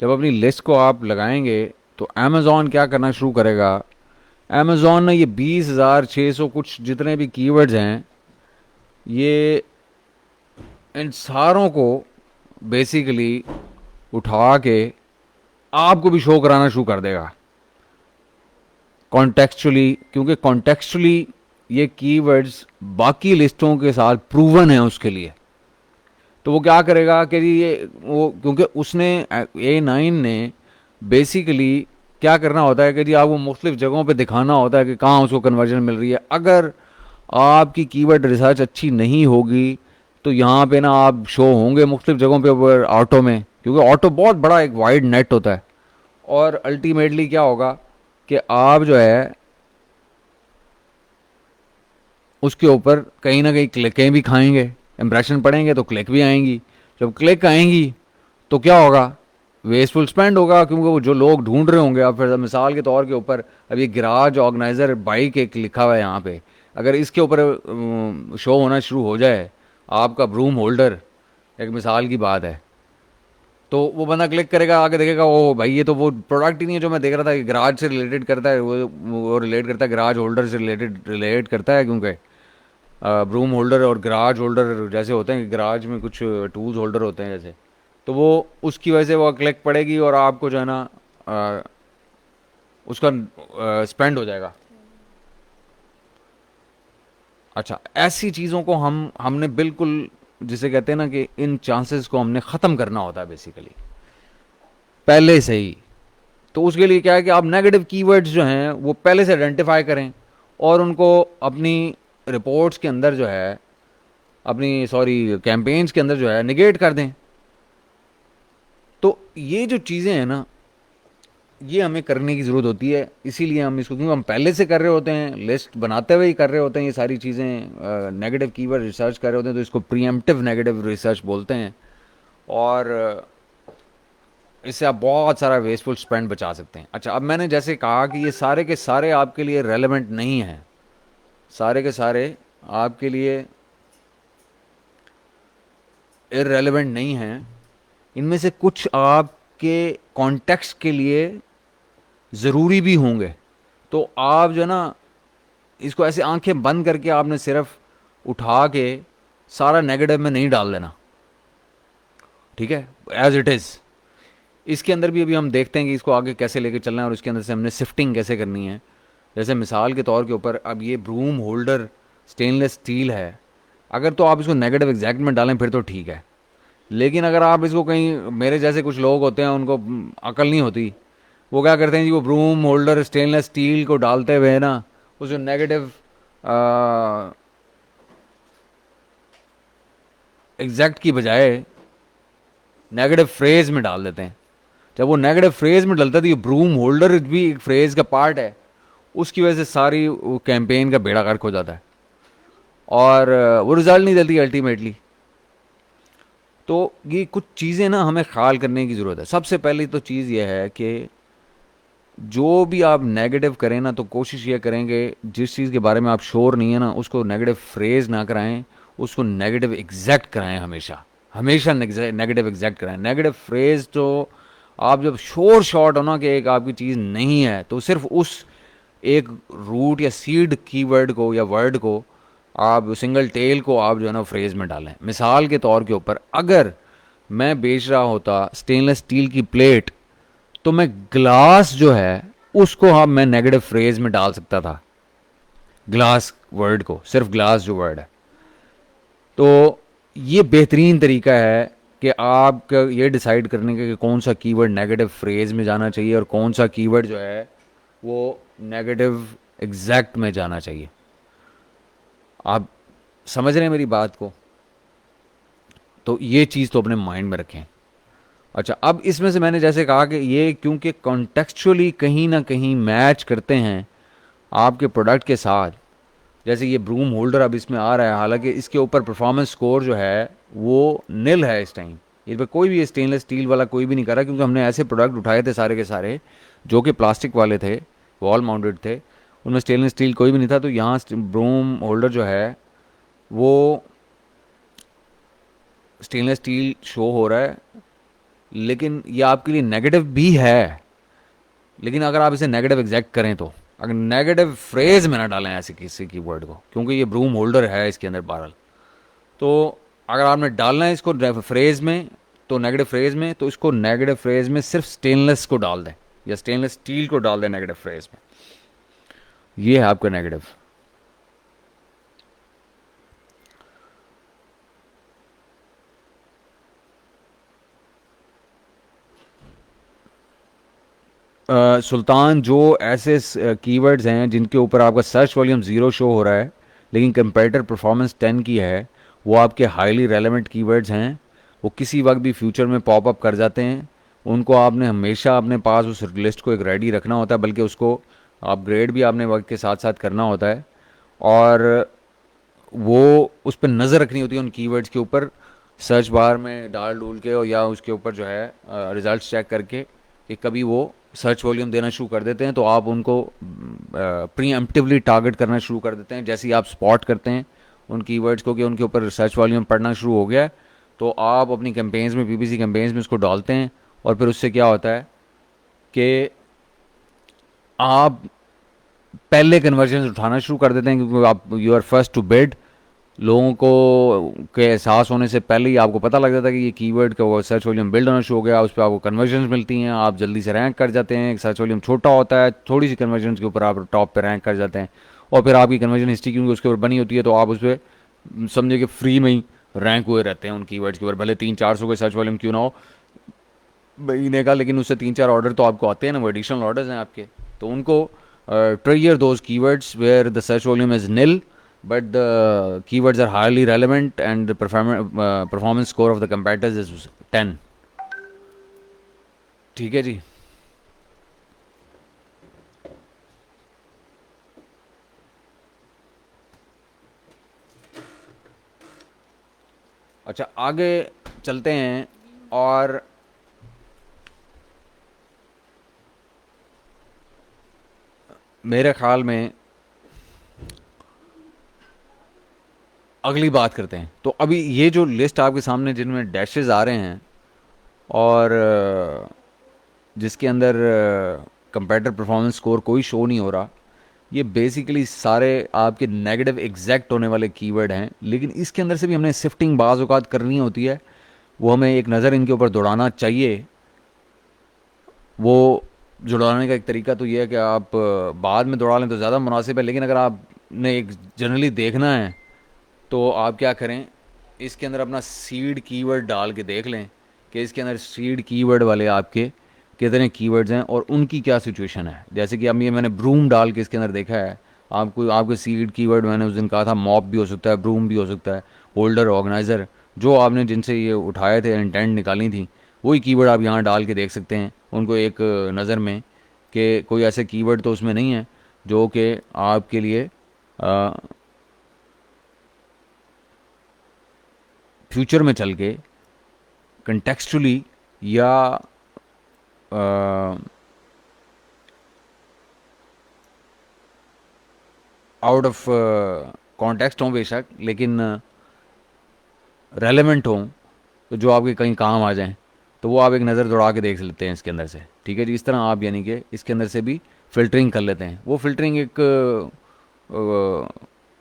जब अपनी लिस्ट को आप लगाएंगे तो अमेज़ॉन क्या करना शुरू करेगा, अमेज़ॉन ने ये 20,600 कुछ जितने भी कीवर्ड्स हैं, ये इन सारों को बेसिकली उठा के आपको भी शो कराना शुरू कर देगा कॉन्टेक्चुअली, क्योंकि कॉन्टेक्चुअली ये कीवर्ड्स बाकी लिस्टों के साथ प्रूवन है उसके लिए। तो वो क्या करेगा कि जी ये वो, क्योंकि उसने A9 ने बेसिकली क्या करना होता है कि जी आपको मुख्तलिफ जगहों पे दिखाना होता है कि कहाँ उसको कन्वर्जन मिल रही है। अगर आपकी कीवर्ड रिसर्च अच्छी नहीं होगी तो यहाँ पे ना आप शो होंगे मुख्तलिफ जगहों पे ऊपर ऑटो में, क्योंकि ऑटो बहुत बड़ा एक वाइड नेट होता है। और अल्टीमेटली क्या होगा कि आप जो है उसके ऊपर कहीं ना कहीं क्लिकें भी खाएंगे, इम्प्रेशन पड़ेंगे तो क्लिक भी आएंगी। जब क्लिक आएंगी तो क्या होगा, वेस्टफुल स्पेंड होगा, क्योंकि वो जो लोग ढूंढ रहे होंगे। अब फिर मिसाल के तौर के ऊपर अब ये गराज ऑर्गेनाइजर बाइक एक लिखा हुआ है यहाँ पे, अगर इसके ऊपर शो होना शुरू हो जाए आपका ब्रूम होल्डर, एक मिसाल की बात है, तो वो बंदा क्लिक करेगा, आगे देखेगा ओ भाई ये तो वो प्रोडक्ट ही नहीं है जो मैं देख रहा था, गराज से रिलेटेड करता है, वो रिलेट करता है, गराज होल्डर से रिलेट करता है, क्योंकि ब्रूम होल्डर और गराज होल्डर जैसे होते हैं, गराज में कुछ टूल्स होल्डर होते हैं जैसे, तो वो उसकी वजह से वो क्लिक पड़ेगी और आपको जो है ना उसका स्पेंड हो जाएगा। अच्छा, ऐसी चीज़ों को हमने बिल्कुल, जिसे कहते हैं ना कि इन चांसेस को हमने ख़त्म करना होता है बेसिकली पहले से ही। तो उसके लिए क्या है कि आप नेगेटिव कीवर्ड्स जो हैं वो पहले से आइडेंटिफाई करें और उनको अपनी रिपोर्ट्स के अंदर जो है, अपनी सॉरी कैंपेन्स के अंदर जो है निगेट कर दें। तो ये जो चीज़ें हैं ना, ये हमें करने की ज़रूरत होती है। इसीलिए हम इसको, क्योंकि हम पहले से कर रहे होते हैं, लिस्ट बनाते हुए ही कर रहे होते हैं ये सारी चीज़ें, नेगेटिव कीवर्ड रिसर्च कर रहे होते हैं, तो इसको प्रीएम्प्टिव नेगेटिव रिसर्च बोलते हैं। और इससे आप बहुत सारा वेस्टफुल स्पेंड बचा सकते हैं। अच्छा, अब मैंने जैसे कहा कि ये सारे के सारे आपके लिए रेलेवेंट नहीं हैं, सारे के सारे आपके लिए इररेलेवेंट नहीं हैं। इनमें से कुछ आपके कॉन्टेक्स्ट के लिए ज़रूरी भी होंगे। तो आप जो है ना इसको ऐसे आंखें बंद करके आपने सिर्फ उठा के सारा नेगेटिव में नहीं डाल देना, ठीक है, एज इट इज़। इसके अंदर भी अभी हम देखते हैं कि इसको आगे कैसे लेके चलना है और इसके अंदर से हमने शिफ्टिंग कैसे करनी है। जैसे मिसाल के तौर के ऊपर अब ये ब्रूम होल्डर स्टेनलेस स्टील है, अगर तो आप इसको नेगेटिव एग्जैक्ट में डालें फिर तो ठीक है। लेकिन अगर आप इसको कहीं, मेरे जैसे कुछ लोग होते हैं उनको अकल नहीं होती, वो क्या करते हैं जी, वो ब्रूम होल्डर स्टेनलेस स्टील को डालते हुए ना उस जो नेगेटिव एग्जैक्ट की बजाय नेगेटिव फ्रेज में डाल देते हैं। जब वो नेगेटिव फ्रेज में डलता है तो ये ब्रूम होल्डर भी एक फ्रेज का पार्ट है, उसकी वजह से सारी वो कैंपेन का बेड़ा गर्क हो जाता है और वो रिजल्ट नहीं देती अल्टीमेटली। तो ये कुछ चीज़ें ना हमें ख्याल करने की ज़रूरत है। सबसे पहली तो चीज़ ये है कि जो भी आप नेगेटिव करें ना, तो कोशिश ये करेंगे जिस चीज़ के बारे में आप श्योर नहीं है ना उसको नेगेटिव फ्रेज ना कराएं, उसको नेगेटिव एग्जैक्ट कराएं। हमेशा हमेशा नेगेटिव एग्जैक्ट कराएं। नेगेटिव फ्रेज तो आप जब श्योर शॉट हो ना कि एक आपकी चीज़ नहीं है, तो सिर्फ उस एक रूट या सीड कीवर्ड को या वर्ड को आप, सिंगल टेल को आप जो है ना फ्रेज में डालें। मिसाल के तौर के ऊपर अगर मैं बेच रहा होता स्टेनलेस स्टील की प्लेट, तो मैं ग्लास जो है उसको हम मैं नेगेटिव फ्रेज में डाल सकता था, ग्लास वर्ड को, सिर्फ ग्लास जो वर्ड है। तो ये बेहतरीन तरीका है कि आप ये डिसाइड करने का कि कौन सा कीवर्ड नेगेटिव फ्रेज में जाना चाहिए और कौन सा कीवर्ड जो है वो नेगेटिव एग्जैक्ट में जाना चाहिए। आप समझ रहे हैं मेरी बात को? तो ये चीज़ तो अपने माइंड में रखें। अच्छा, अब इसमें से मैंने जैसे कहा कि ये क्योंकि कॉन्टेक्चुअली कहीं ना कहीं मैच करते हैं आपके प्रोडक्ट के साथ, जैसे ये ब्रूम होल्डर अब इसमें आ रहा है, हालांकि इसके ऊपर परफॉर्मेंस स्कोर जो है वो नील है इस टाइम। इस पर कोई भी स्टेनलेस स्टील वाला कोई भी नहीं कर रहा, क्योंकि हमने ऐसे प्रोडक्ट उठाए थे सारे के सारे जो कि प्लास्टिक वाले थे, वॉल माउंटेड थे, उनमें स्टेनलेस स्टील कोई भी नहीं था। तो यहाँ ब्रूम होल्डर जो है वो स्टेनलेस स्टील शो हो रहा है, लेकिन ये आपके लिए नेगेटिव भी है। लेकिन अगर आप इसे नेगेटिव एग्जैक्ट करें तो अगर नेगेटिव फ्रेज में ना डालें ऐसे किसी कीवर्ड को, क्योंकि ये ब्रूम होल्डर है इसके अंदर बहरहाल, तो अगर आपने डालना है इसको फ्रेज में, तो नेगेटिव फ्रेज में, तो इसको नेगेटिव फ्रेज में सिर्फ स्टेनलेस को डाल दें या स्टेनलेस स्टील को डाल दें नेगेटिव फ्रेज में। ये है आपका नेगेटिव। सुल्तान, जो ऐसे कीवर्ड्स हैं जिनके ऊपर आपका सर्च वॉल्यूम ज़ीरो शो हो रहा है लेकिन कंपेरेटर परफॉर्मेंस 10 की है, वो आपके हाईली रेलेवेंट कीवर्ड्स हैं। वो किसी वक्त भी फ्यूचर में पॉप अप कर जाते हैं। उनको आपने हमेशा अपने पास उस लिस्ट को एक रेडी रखना होता है, बल्कि उसको अपग्रेड भी आपने वक्त के साथ साथ करना होता है। और वो उस पर नज़र रखनी होती है उन कीवर्ड्स के ऊपर, सर्च बार में डाल डूल के, और या उसके ऊपर जो है रिजल्ट्स चेक करके कि कभी वो सर्च वॉल्यूम देना शुरू कर देते हैं, तो आप उनको प्रीएम्प्टिवली टारगेट करना शुरू कर देते हैं। जैसे ही आप स्पॉट करते हैं उन कीवर्ड्स को कि उनके ऊपर सर्च वॉल्यूम पड़ना शुरू हो गया है, तो आप अपनी कैंपेन्स में, पीपीसी कैंपेन्स में उसको डालते हैं। और फिर उससे क्या होता है कि आप पहले कन्वर्जन उठाना शुरू कर देते हैं, क्योंकि आप you are first to bid. लोगों को के एहसास होने से पहले ही आपको पता लग जाता है कि ये कीवर्ड का सर्च वॉल्यूम बिल्ड होना शुरू हो गया, उस पर आपको कन्वर्जन्स मिलती हैं, आप जल्दी से रैंक कर जाते हैं। सर्च वॉल्यूम छोटा होता है, थोड़ी सी कन्वर्जन्स के ऊपर आप टॉप पे रैंक कर जाते हैं, और फिर आपकी कन्वर्जन हिस्ट्री क्योंकि उसके ऊपर बनी होती है, तो आप उस पर समझे कि फ्री में ही रैंक हुए रहते हैं उन कीवर्ड्स के ऊपर, भले 300-400 के सर्च वॉल्यूम क्यों ना हो महीने का, लेकिन उससे 3-4 ऑर्डर तो आपको आते हैं ना, वो एडिशनल ऑर्डर्स हैं आपके। तो उनको trigger those keywords where the search volume is nil but the keywords are highly relevant and the performance score of the competitors is 10। ठीक है जी। अच्छा, आगे चलते हैं। और मेरे ख्याल में अगली बात करते हैं। तो अभी ये जो लिस्ट आपके सामने जिनमें डैशेस आ रहे हैं और जिसके अंदर कंपेटिटिव परफॉर्मेंस स्कोर कोई शो नहीं हो रहा, ये बेसिकली सारे आपके नेगेटिव एग्जैक्ट होने वाले कीवर्ड हैं। लेकिन इसके अंदर से भी हमने सिफ्टिंग बाज़ औक़ात करनी होती है, वो हमें एक नज़र इनके ऊपर दौड़ाना चाहिए। वो जुड़वाने का एक तरीका तो ये है कि आप बाद में दौड़ा लें तो ज़्यादा मुनासिब है, लेकिन अगर आपने एक जनरली देखना है तो आप क्या करें, इसके अंदर अपना सीड कीवर्ड डाल के देख लें कि इसके अंदर सीड कीवर्ड वाले आपके कितने कीवर्ड्स हैं और उनकी क्या सिचुएशन है। जैसे कि अब ये मैंने ब्रूम डाल के इसके अंदर देखा है, आपको आपके सीड कीवर्ड मैंने उस दिन कहा था मॉप भी हो सकता है, ब्रूम भी हो सकता है, होल्डर, ऑर्गेनाइज़र, जो आपने जिनसे ये उठाए थे, इंटेंट निकाली थी, वही कीवर्ड आप यहाँ डाल के देख सकते हैं उनको एक नज़र में, कि कोई ऐसे कीवर्ड तो उसमें नहीं है जो कि आपके लिए फ्यूचर में चल के कंटेक्चुअली या आउट ऑफ कॉन्टेक्स्ट हों बेशक, लेकिन रेलेवेंट हों, तो जो आपके कहीं काम आ जाएं, तो वो आप एक नज़र दौड़ा के देख लेते हैं इसके अंदर से। ठीक है जी। इस तरह आप यानी कि इसके अंदर से भी फ़िल्टरिंग कर लेते हैं। वो फ़िल्टरिंग एक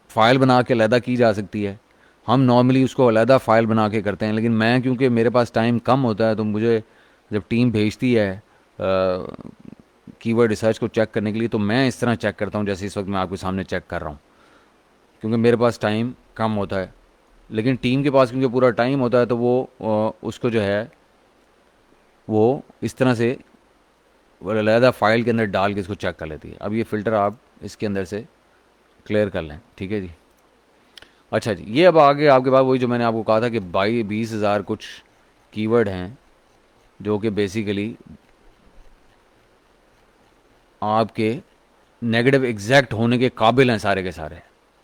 फ़ाइल बना के अलहदा की जा सकती है। हम नॉर्मली उसको अलहदा फ़ाइल बना के करते हैं, लेकिन मैं क्योंकि मेरे पास टाइम कम होता है, तो मुझे जब टीम भेजती है कीवर्ड रिसर्च को चेक करने के लिए, तो मैं इस तरह चेक करता हूँ जैसे इस वक्त मैं आपके सामने चेक कर रहा हूँ, क्योंकि मेरे पास टाइम कम होता है। लेकिन टीम के पास क्योंकि पूरा टाइम होता है, तो वो उसको जो है वो इस तरह से अलहदा फ़ाइल के अंदर डाल के इसको चेक कर लेती है। अब ये फ़िल्टर आप इसके अंदर से क्लियर कर लें। ठीक है जी। अच्छा जी, ये अब आगे आपके पास वही जो मैंने आपको कहा था कि 20,000 कुछ कीवर्ड हैं जो कि बेसिकली आपके नेगेटिव एग्जैक्ट होने के काबिल हैं सारे के सारे।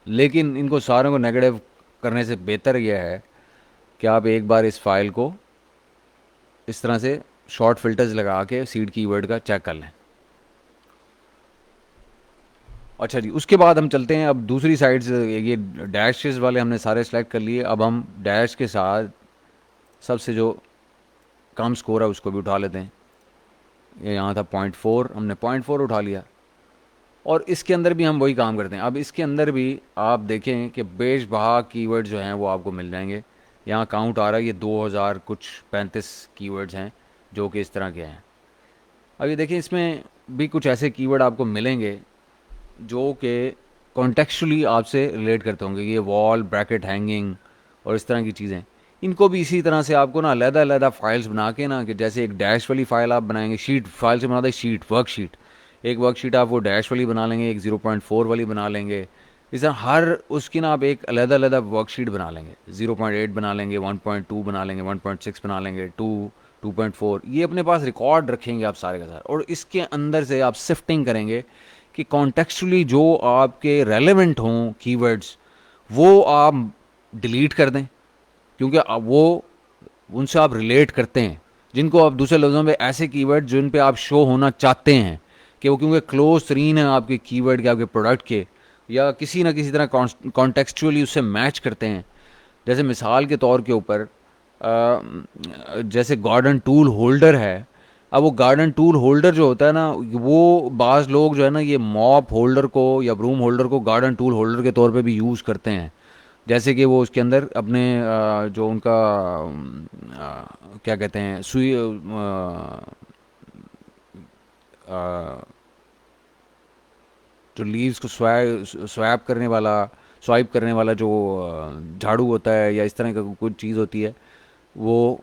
लेकिन इनको सारों को नेगेटिव करने से बेहतर यह है कि आप एक बार इस फाइल को इस तरह से शॉर्ट फिल्टर्स लगा के सीड कीवर्ड का चेक कर लें। अच्छा जी, उसके बाद हम चलते हैं अब दूसरी साइड से। ये डैशेस वाले हमने सारे सेलेक्ट कर लिए, अब हम डैश के साथ सबसे जो कम स्कोर है उसको भी उठा लेते हैं। ये यहाँ था 0.4, हमने 0.4 उठा लिया। और इसके अंदर भी हम वही काम करते हैं। अब इसके अंदर भी आप देखें कि बेश बहा कीवर्ड जो हैं वो आपको मिल जाएंगे। यहाँ काउंट आ रहा है, ये 2000 कुछ 35 कीवर्ड्स हैं जो कि इस तरह के हैं। अब ये देखें, इसमें भी कुछ ऐसे कीवर्ड आपको मिलेंगे जो कि कॉन्टेक्चुअली आपसे रिलेट करते होंगे। ये वॉल, ब्रैकेट, हैंगिंग और इस तरह की चीज़ें, इनको भी इसी तरह से आपको ना अलग-अलग फाइल्स बना के ना, कि जैसे एक डैश वाली फ़ाइल आप बनाएंगे, शीट फाइल से बनाते हैं शीट, वर्कशीट, एक वर्कशीट आप वो डैश वाली बना लेंगे, एक 0.4 वाली बना लेंगे। इस तरह हर उसकी ना आप एक अलग-अलग वर्कशीट बना लेंगे, 0.8 बना लेंगे, 1.2 बना लेंगे, 1.6 बना लेंगे, 2.4, ये अपने पास रिकॉर्ड रखेंगे आप सारे का सारा। और इसके अंदर से आप सिफ्टिंग करेंगे कि कॉन्टेक्चुअली जो आपके रेलेवेंट हों कीवर्ड्स, वो आप डिलीट कर दें, क्योंकि अब वो उनसे आप रिलेट करते हैं, जिनको आप दूसरे लफ्ज़ों में ऐसे कीवर्ड जिन पे आप शो होना चाहते हैं कि वो क्योंकि क्लोज तरीन है आपके कीवर्ड के, आपके प्रोडक्ट के, या किसी ना किसी तरह कॉन्टेक्चुअली उससे मैच करते हैं। जैसे मिसाल के तौर के ऊपर जैसे गार्डन टूल होल्डर है। अब वो गार्डन टूल होल्डर जो होता है ना, वो बाज़ लोग जो है ना, ये मॉप होल्डर को या ब्रूम होल्डर को गार्डन टूल होल्डर के तौर पे भी यूज़ करते हैं। जैसे कि वो उसके अंदर अपने जो उनका क्या कहते हैं, सुई जो लीव्स को स्वैप करने वाला, स्वाइप करने वाला जो झाड़ू होता है या इस तरह का कुछ चीज़ होती है, वो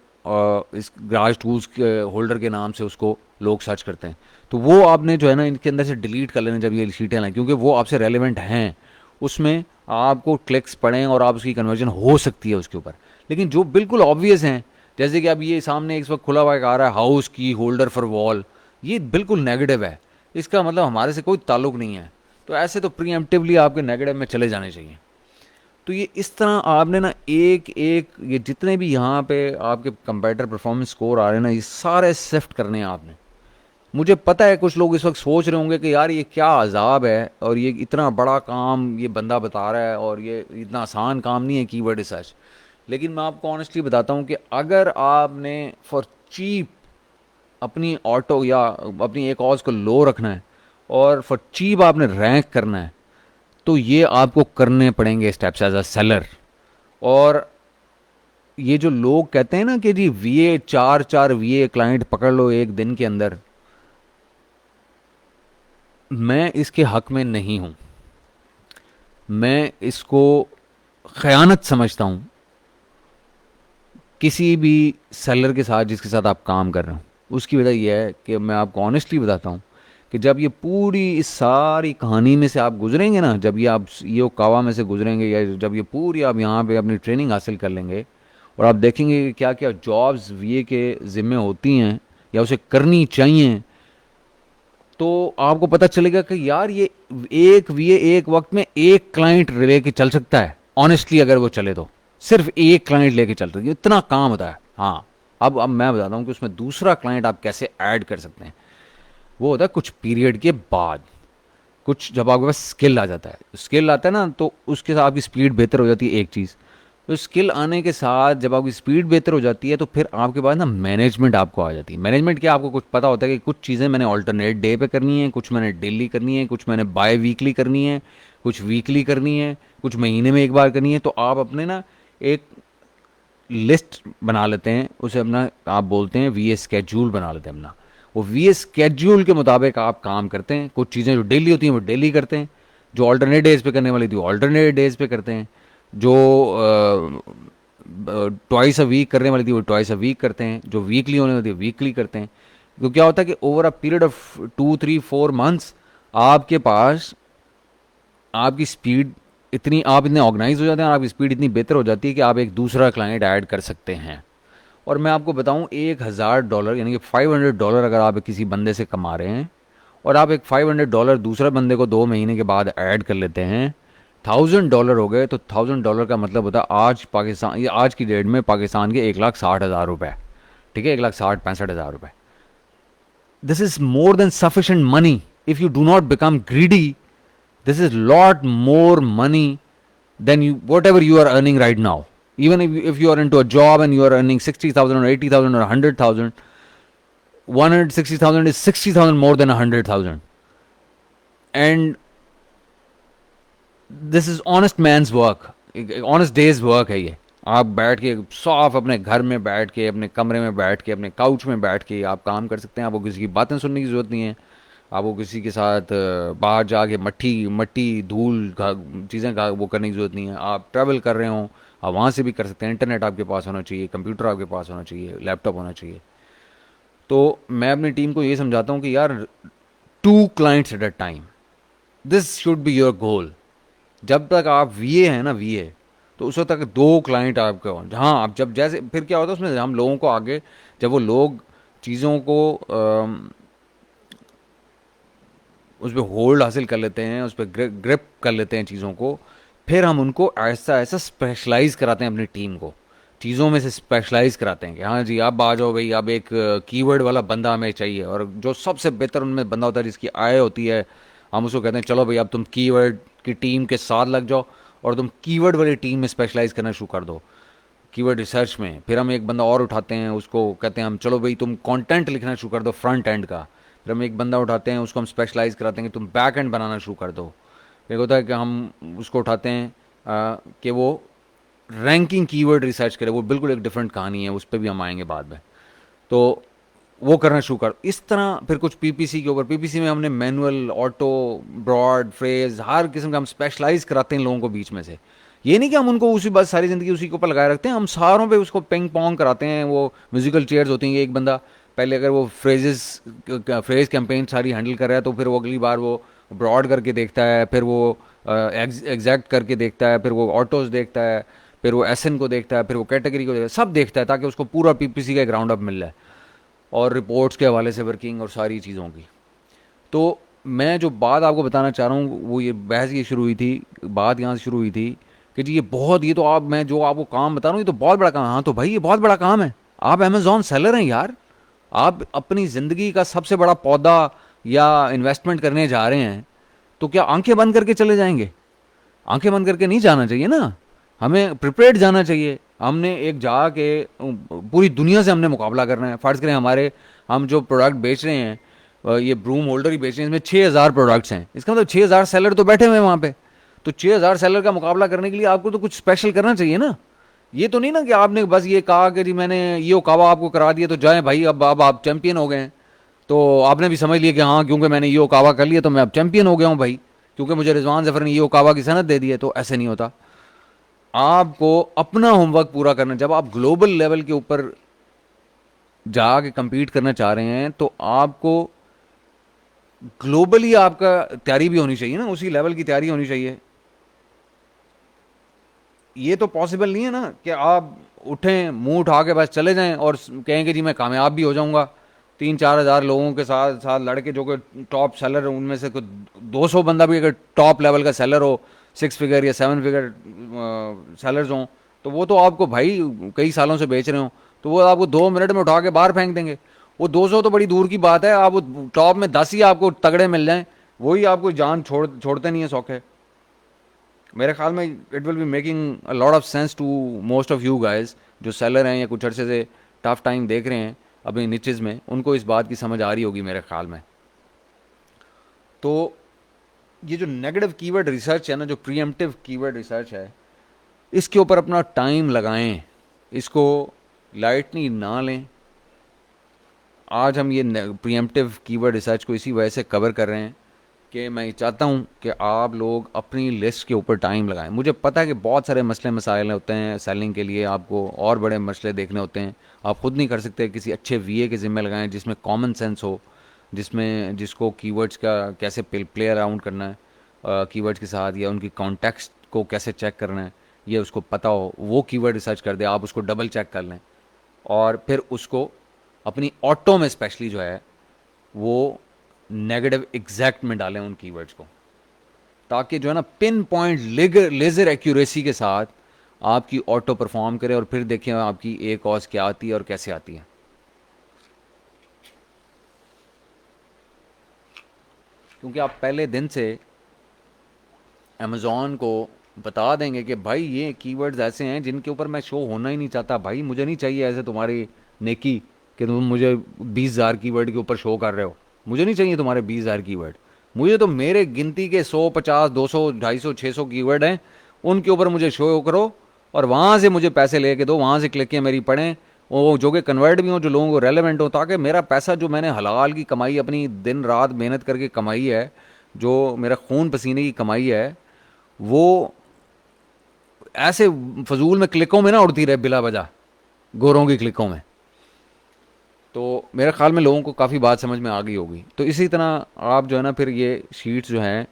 इस ग्राज टूल्स के होल्डर के नाम से उसको लोग सर्च करते हैं। तो वो आपने जो है ना इनके अंदर से डिलीट कर लेना जब ये शीटें लाएँ, क्योंकि वो आपसे रेलेवेंट हैं, उसमें आपको क्लिक्स पड़ें और आप उसकी कन्वर्जन हो सकती है उसके ऊपर। लेकिन जो बिल्कुल ऑब्वियस हैं, जैसे कि अब ये सामने इस वक्त खुला हुआ एक आ रहा है, हाउस की होल्डर फॉर वॉल, ये बिल्कुल नेगेटिव है, इसका मतलब हमारे से कोई ताल्लुक नहीं है। तो ऐसे तो प्रीएम्प्टिवली आपके नेगेटिव में चले जाने चाहिए। तो ये इस तरह आपने ना एक एक ये जितने भी यहाँ पे आपके कंपेटिटर परफॉर्मेंस स्कोर आ रहे हैं ना, ये सारे सिफ्ट करने हैं आपने। मुझे पता है कुछ लोग इस वक्त सोच रहे होंगे कि यार ये क्या अजाब है, और ये इतना बड़ा काम ये बंदा बता रहा है, और ये इतना आसान काम नहीं है कीवर्ड रिसर्च। लेकिन मैं आपको ऑनेस्टली बताता हूँ कि अगर आपने फॉर चीप अपनी ऑटो या अपनी एक ऑज को लो रखना है और फॉर चीप आपने रैंक करना है, तो ये आपको करने पड़ेंगे स्टेप्स एज अ सेलर। और ये जो लोग कहते हैं ना कि जी वीए, चार चार वीए क्लाइंट पकड़ लो एक दिन के अंदर, मैं इसके हक में नहीं हूं। मैं इसको खयानत समझता हूं किसी भी सेलर के साथ जिसके साथ आप काम कर रहे हो। उसकी वजह यह है कि मैं आपको ऑनेस्टली बताता हूं कि जब ये पूरी इस सारी कहानी में से आप गुजरेंगे ना, जब ये आप ये कावा में से गुजरेंगे, या जब ये पूरी आप यहाँ पे अपनी ट्रेनिंग हासिल कर लेंगे और आप देखेंगे कि क्या क्या जॉब्स वीए के ज़िम्मे होती हैं या उसे करनी चाहिए, तो आपको पता चलेगा कि यार ये एक वीए एक वक्त में एक क्लाइंट लेके चल सकता है। ऑनेस्टली अगर वो चले तो सिर्फ एक क्लाइंट लेके चल सकता है, इतना काम होता है। हाँ, अब मैं बताता हूँ कि उसमें दूसरा क्लाइंट आप कैसे ऐड कर सकते हैं। वो होता है कुछ पीरियड के बाद, कुछ जब आपके पास स्किल आ जाता है, स्किल आता है ना, तो उसके साथ आपकी स्पीड बेहतर हो जाती है एक चीज़। तो स्किल आने के साथ जब आपकी स्पीड बेहतर हो जाती है, तो फिर आपके पास ना मैनेजमेंट आपको आ जाती है। मैनेजमेंट क्या, आपको कुछ पता होता है कि कुछ चीज़ें मैंने ऑल्टरनेट डे पे करनी है, कुछ मैंने डेली करनी है, कुछ मैंने बाय वीकली करनी है, कुछ वीकली करनी है, कुछ महीने में एक बार करनी है। तो आप अपने ना एक लिस्ट बना लेते हैं, उसे अपना आप बोलते हैं वीए स्केड्यूल बना लेते हैं अपना। वो वीए स्केड्यूल के मुताबिक आप काम करते हैं। कुछ चीज़ें जो डेली होती हैं वो डेली करते हैं, जो ऑल्टरनेट डेज पे करने वाली थी वो ऑल्टरनेट डेज पे करते हैं, जो ट्वाइस अ वीक करने वाली थी वो ट्वाइस अ वीक करते हैं, जो वीकली होने वाली थी वीकली करते हैं। तो क्या होता है कि over a period of 2 3 4 months आपके पास आपकी स्पीड इतनी, आप इतने ऑर्गेनाइज हो जाते हैं और आपकी स्पीड इतनी बेहतर हो जाती है कि आप एक दूसरा क्लाइंट ऐड कर सकते हैं। और मैं आपको बताऊं, $1000 यानी कि $500 अगर आप किसी बंदे से कमा रहे हैं और आप एक $500 दूसरे बंदे को 2 महीने के बाद ऐड कर लेते हैं, $1000 हो गए। तो $1000 का मतलब होता है आज पाकिस्तान, ये आज की डेट में पाकिस्तान के 1,60,000 रुपये। ठीक है, 1,60-65,000 रुपये। This is more than sufficient money if you do not become greedy. This is lot more money than you whatever you are earning right now. Even if you are into a job and you are earning 60,000 or 80,000 or 100,000, 160,000 is 60,000 more than 100,000. And this is honest man's work, honest day's work है ये। आप बैठ के साफ अपने घर में बैठ के, अपने कमरे में बैठ के, अपने काउच में बैठ के आप काम कर सकते हैं। आपको किसी की बातें सुनने की ज़रूरत नहीं है। आपको किसी के साथ बाहर जाके मट्टी मट्टी धूल चीज़ें वो करने की ज़रूरत नहीं है। आप ट्रैवल कर रहे हो, आप वहाँ से भी कर सकते हैं। इंटरनेट आपके पास होना चाहिए, कंप्यूटर आपके पास होना चाहिए, लैपटॉप होना चाहिए। तो मैं अपनी टीम को ये समझाता हूँ कि यार, 2 clients at a time, this should be your goal. जब तक आप वीए हैं ना, वीए, तो उस वक्त तक 2 क्लाइंट आपके हों। हाँ, आप जब जैसे फिर क्या होता है उसमें, हम लोगों को आगे, जब वो लोग चीज़ों को उस पर होल्ड हासिल कर लेते हैं, उस पर ग्रिप कर लेते हैं चीज़ों को, फिर हम उनको ऐसा ऐसा स्पेशलाइज कराते हैं, अपनी टीम को चीज़ों में से स्पेशलाइज कराते हैं कि हाँ जी, आप आ जाओ भाई, अब एक कीवर्ड वाला बंदा हमें चाहिए। और जो सबसे बेहतर उनमें बंदा होता है, जिसकी आय होती है, हम उसको कहते हैं चलो भाई, अब तुम कीवर्ड की टीम के साथ लग जाओ और तुम कीवर्ड वाली टीम में स्पेशलाइज करना शुरू कर दो, कीवर्ड रिसर्च में। फिर हम एक बंदा और उठाते हैं, उसको कहते हैं हम चलो भाई, तुम कंटेंट लिखना शुरू कर दो फ्रंट एंड का। फिर हम एक बंदा उठाते हैं, उसको हम स्पेशलाइज कराते हैं कि तुम बैक एंड बनाना शुरू कर दो। एक होता है कि हम उसको उठाते हैं कि वो रैंकिंग कीवर्ड रिसर्च करे, वो बिल्कुल एक डिफरेंट कहानी है, उस पर भी हम आएंगे बाद में। तो वो करना शुरू कर। इस तरह फिर कुछ पीपीसी के ऊपर, पीपीसी में हमने मैनुअल, ऑटो, ब्रॉड, फ्रेज, हर किस्म का हम स्पेशलाइज कराते हैं लोगों को बीच में से। ये नहीं कि हम उनको उसी बस सारी ज़िंदगी उसी के ऊपर लगाए रखते हैं, हम सारों पे उसको पिंग पोंग कराते हैं। वो म्यूजिकल चेयर्स होती हैं, एक बंदा पहले अगर वो फ्रेज कैंपेन सारी हैंडल कर रहा है, तो फिर वो अगली बार वो ब्रॉड करके देखता है, फिर वो एग्जैक्ट करके देखता है, फिर वो ऑटोज देखता है, फिर वो एसएन को देखता है, फिर वो कैटेगरी को देखता है, सब देखता है, ताकि उसको पूरा पीपीसी का एक राउंड अप मिल जाए, और रिपोर्ट्स के हवाले से वर्किंग और सारी चीज़ों की। तो मैं जो बात आपको बताना चाह रहा हूँ, वो ये बहस ये शुरू हुई थी, बात यहाँ से शुरू हुई थी कि जी ये तो आप, मैं जो आपको काम बता रहा हूँ, ये तो बहुत बड़ा काम है। हाँ तो भाई, ये बहुत बड़ा काम है। आप अमेजोन सेलर हैं यार। आप अपनी ज़िंदगी का सबसे बड़ा पौधा या इन्वेस्टमेंट करने जा रहे हैं, तो क्या आंखें बंद करके चले जाएंगे? आंखें बंद करके नहीं जाना चाहिए ना, हमें प्रिपेयर्ड जाना चाहिए। हमने एक जाके पूरी दुनिया से हमने मुकाबला करना है। फ़र्ज़ करें हमारे, हम जो प्रोडक्ट बेच रहे हैं, ये ब्रूम होल्डर ही बेच रहे हैं, इसमें 6,000 प्रोडक्ट्स हैं। इसका मतलब 6,000 सेलर तो बैठे हुए हैं वहाँ पे। तो 6,000 सेलर का मुकाबला करने के लिए आपको तो कुछ स्पेशल करना चाहिए ना। ये तो नहीं ना कि आपने बस ये कहा कि जी मैंने ये कावा आपको करा दिया तो जाए भाई, अब आप चैंपियन हो गए हैं, तो आपने भी समझ लिया कि हाँ, क्योंकि मैंने ये कावा कर लिया तो मैं अब चैंपियन हो गया हूँ भाई, क्योंकि मुझे रिजवान जफर ने ये कावा की सनद दे दी है। तो ऐसे नहीं होता। आपको अपना होमवर्क पूरा करना। जब आप ग्लोबल लेवल के ऊपर जाके compete करना चाह रहे हैं, तो आपको ग्लोबली आपका तैयारी भी होनी चाहिए ना, उसी लेवल की तैयारी होनी चाहिए। ये तो पॉसिबल नहीं है ना कि आप उठें, मुंह उठा के बस चले जाएं और कहें कि जी मैं कामयाब भी हो जाऊंगा। 3-4 हज़ार लोगों के साथ साथ लड़के जो कि टॉप सेलर, उनमें से कुछ 200 बंदा भी अगर टॉप लेवल का सेलर हो, 6 फिगर या 7 फिगर सेलर्स हों, तो वो तो आपको भाई कई सालों से बेच रहे हो, तो वो आपको 2 मिनट में उठा के बाहर फेंक देंगे। वो 200 तो बड़ी दूर की बात है, आप वो टॉप में 10 ही आपको तगड़े मिल जाएं, वही आपको जान छोड़ते नहीं है सौखे। मेरे ख्याल में it will be making a lot of sense to most of you guys जो सेलर हैं या कुछ अर्से से टफ टाइम देख रहे हैं अपनी निचेज में, उनको इस बात की समझ आ रही होगी मेरे ख्याल में। तो ये जो नेगेटिव कीवर्ड रिसर्च है ना, जो प्रीएम्प्टिव कीवर्ड रिसर्च है, इसके ऊपर अपना टाइम लगाएं, इसको लाइटली ना लें। आज हम ये प्रीएम्प्टिव कीवर्ड रिसर्च को इसी वजह से कवर कर रहे हैं कि मैं चाहता हूं कि आप लोग अपनी लिस्ट के ऊपर टाइम लगाएं। मुझे पता है कि बहुत सारे मसले मसाइल होते हैं सेलिंग के लिए, आपको और बड़े मसले देखने होते हैं, आप खुद नहीं कर सकते। किसी अच्छे वीए के ज़िम्मे लगाएं जिसमें कॉमन सेंस हो, जिसको कीवर्ड्स का कैसे प्ले अराउंड करना है कीवर्ड्स के साथ, या उनकी कॉन्टेक्स्ट को कैसे चेक करना है ये उसको पता हो। वो कीवर्ड रिसर्च कर दे, आप उसको डबल चेक कर लें, और फिर उसको अपनी ऑटो में स्पेशली जो है वो नेगेटिव एग्जैक्ट में डालें उन कीवर्ड्स को, ताकि जो है ना पिन पॉइंट लेजर एक्यूरेसी के साथ आपकी ऑटो परफॉर्म करे, और फिर देखें आपकी ए कॉज क्या आती है और कैसे आती है। क्योंकि आप पहले दिन से अमेज़ॉन को बता देंगे कि भाई ये कीवर्ड्स ऐसे हैं जिनके ऊपर मैं शो होना ही नहीं चाहता, भाई मुझे नहीं चाहिए ऐसे तुम्हारी नेकी कि तुम मुझे 20,000 कीवर्ड के ऊपर शो कर रहे हो। मुझे नहीं चाहिए तुम्हारे 20,000 कीवर्ड, मुझे तो मेरे गिनती के 100, 50, 200, 250, 600 कीवर्ड हैं, उनके ऊपर मुझे शो करो और वहाँ से मुझे पैसे लेके दो, वहाँ से क्लिकें मेरी पढ़ें, वो जो कि कन्वर्ट भी हों, जो लोगों को रेलेवेंट हो, ताकि मेरा पैसा जो मैंने हलाल की कमाई अपनी दिन रात मेहनत करके कमाई है, जो मेरा खून पसीने की कमाई है, वो ऐसे फजूल में क्लिकों में ना उड़ती रहे बिला वजह, गोरों की क्लिकों में। तो मेरे ख्याल में लोगों को काफ़ी बात समझ में आ गई होगी। तो इसी तरह आप जो है ना फिर ये शीट्स जो हैं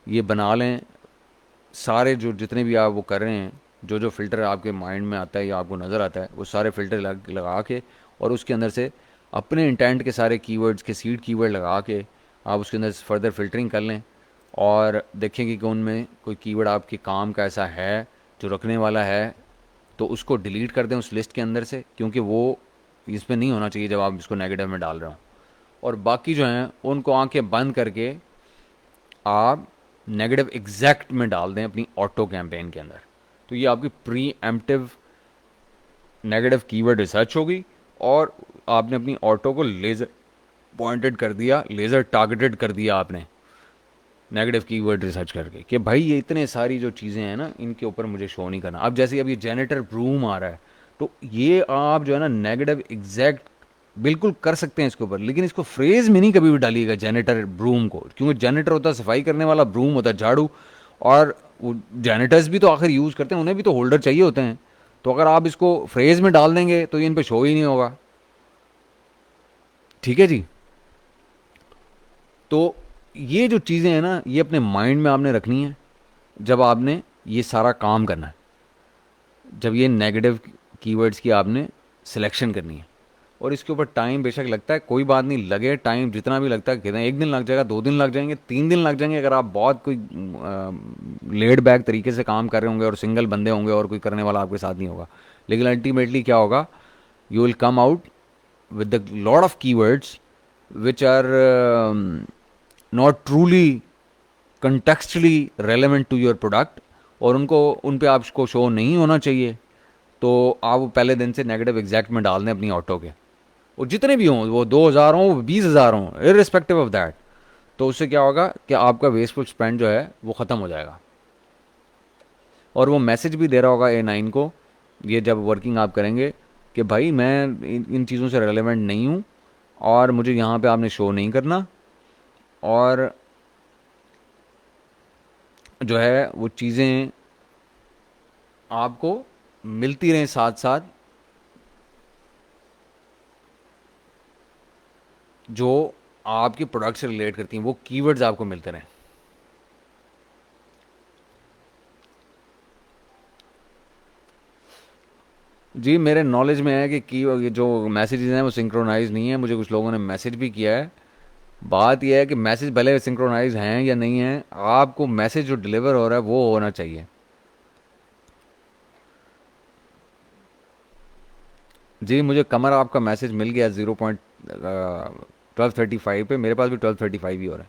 ये बना लें, सारे जो जितने भी आप वो कर रहे हैं, जो जो फ़िल्टर आपके माइंड में आता है या आपको नज़र आता है, वो सारे फ़िल्टर लगा के और उसके अंदर से अपने इंटेंट के सारे कीवर्ड्स के सीड कीवर्ड लगा के आप उसके अंदर से फर्दर फ़िल्टरिंग कर लें और देखेंगे कि उनमें कोई कीवर्ड आपके काम का ऐसा है जो रखने वाला है, तो उसको डिलीट कर दें उस लिस्ट के अंदर से, क्योंकि वो इसमें नहीं होना चाहिए जब आप इसको नेगेटिव में डाल रहे हो। और बाकी जो हैं उनको आंखें बंद करके आप नेगेटिव एग्जैक्ट में डाल दें अपनी ऑटो कैंपेन के अंदर। तो ये आपकी pre emptive negative keyword research होगी और आपने अपनी ऑटो को लेज़र पॉइंटेड कर दिया, लेज़र टारगेटेड कर दिया आपने नेगेटिव कीवर्ड रिसर्च करके कि भाई ये इतने सारी जो चीज़ें हैं ना इनके ऊपर मुझे शो नहीं करना। अब जैसे अब ये जेनेटर ब्रूम आ रहा है, तो ये आप जो है ना नेगेटिव एग्जैक्ट बिल्कुल कर सकते हैं इसके ऊपर, लेकिन इसको फ्रेज में नहीं कभी भी डालिएगा जेनेटर ब्रूम को, क्योंकि जेनेटर होता है सफाई करने वाला, ब्रूम होता है झाड़ू, और जेनेटर्स भी तो आखिर यूज़ करते हैं, उन्हें भी तो होल्डर चाहिए होते हैं। तो अगर आप इसको फ्रेज में डाल देंगे तो ये इन पर शो ही नहीं होगा। ठीक है जी। तो ये जो चीज़ें हैं ना ये अपने माइंड में आपने रखनी है जब आपने ये सारा काम करना है, जब ये नेगेटिव कीवर्ड्स की आपने सिलेक्शन करनी है। और इसके ऊपर टाइम बेशक लगता है, कोई बात नहीं, लगे टाइम जितना भी लगता है, कितना, एक दिन लग जाएगा, 2 दिन लग जाएंगे, 3 दिन लग जाएंगे, अगर आप बहुत कोई लेड बैक तरीके से काम कर रहे होंगे और सिंगल बंदे होंगे और कोई करने वाला आपके साथ नहीं होगा। लेकिन अल्टीमेटली क्या होगा, you will come out with the lot of keywords which are not truly contextually relevant to your product, और उनको उन पे आपको शो नहीं होना चाहिए। तो आप पहले दिन से नेगेटिव एग्जैक्ट में डाल दें अपनी ऑटो के, वो जितने भी हों, वो 2,000 हों, वो 20,000 हों, इररिस्पेक्टिव ऑफ दैट। तो उससे क्या होगा कि आपका वेस्टफुल स्पेंड जो है वो ख़त्म हो जाएगा। और वो मैसेज भी दे रहा होगा A9 को, ये जब वर्किंग आप करेंगे, कि भाई मैं इन चीज़ों से रेलेवेंट नहीं हूँ और मुझे यहाँ पे आपने शो नहीं करना, और जो है वो चीज़ें आपको मिलती रहें साथ साथ, जो आपके प्रोडक्ट से रिलेट करती हैं, वो कीवर्ड्स आपको मिलते रहें। जी मेरे नॉलेज में है कि ये जो मैसेजेस हैं वो सिंक्रोनाइज नहीं है, मुझे कुछ लोगों ने मैसेज भी किया है। बात यह है कि मैसेज भले सिंक्रोनाइज हैं या नहीं हैं, आपको मैसेज जो डिलीवर हो रहा है वो होना चाहिए। जी मुझे कमर आपका मैसेज मिल गया 0.1235 पे, मेरे पास भी 1235 ही हो रहा है।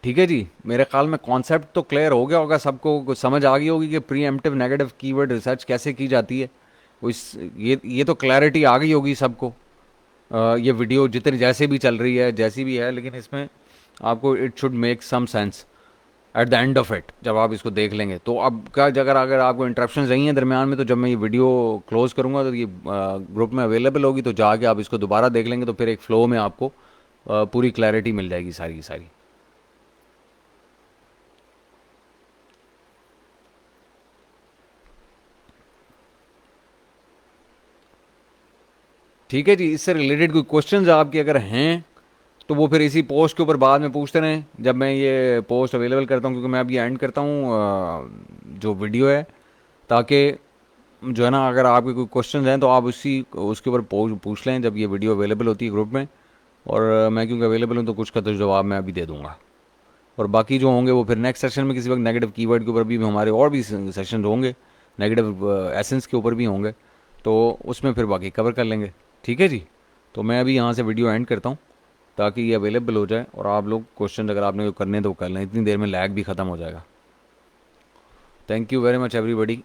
ठीक है जी, मेरे ख्याल में कॉन्सेप्ट तो क्लियर हो गया होगा सबको, कुछ समझ आ गई होगी कि pre emptive negative keyword research कैसे की जाती है। वो इस ये तो क्लैरिटी आ गई होगी सबको। ये वीडियो जितनी जैसे भी चल रही है, जैसी भी है, लेकिन इसमें आपको it should make some sense at the end of it जब आप इसको देख लेंगे। तो अब का अगर आपको इंटरप्शन रही हैं दरमियान में, तो जब मैं ये वीडियो क्लोज करूँगा तो ये ग्रुप में अवेलेबल होगी, तो जाके आप इसको दोबारा देख लेंगे, तो फिर एक फ़्लो में आपको पूरी क्लैरिटी मिल जाएगी सारी की सारी। ठीक है जी, इससे रिलेटेड कोई क्वेश्चंस आपके अगर हैं तो वो फिर इसी पोस्ट के ऊपर बाद में पूछते रहें जब मैं ये पोस्ट अवेलेबल करता हूँ, क्योंकि मैं अभी एंड करता हूँ जो वीडियो है, ताकि जो है ना अगर आपके कोई क्वेश्चन हैं तो आप उसी उसके ऊपर पूछ लें जब ये वीडियो अवेलेबल होती है ग्रुप में। और मैं क्योंकि अवेलेबल हूँ तो कुछ का तो जवाब मैं अभी दे दूँगा। और बाकी जो होंगे वो फिर नेक्स्ट सेशन में किसी वक्त नेगेटिव कीवर्ड के ऊपर भी हमारे और भी सेशन होंगे, नेगेटिव एसेंस के ऊपर भी होंगे, तो उसमें फिर बाकी कवर कर लेंगे। ठीक है जी। तो मैं अभी यहाँ से वीडियो एंड करता हूँ ताकि ये अवेलेबल हो जाए और आप लोग क्वेश्चन अगर आपने को करने तो कर लें, इतनी देर में लैग भी ख़त्म हो जाएगा। Thank you very much everybody.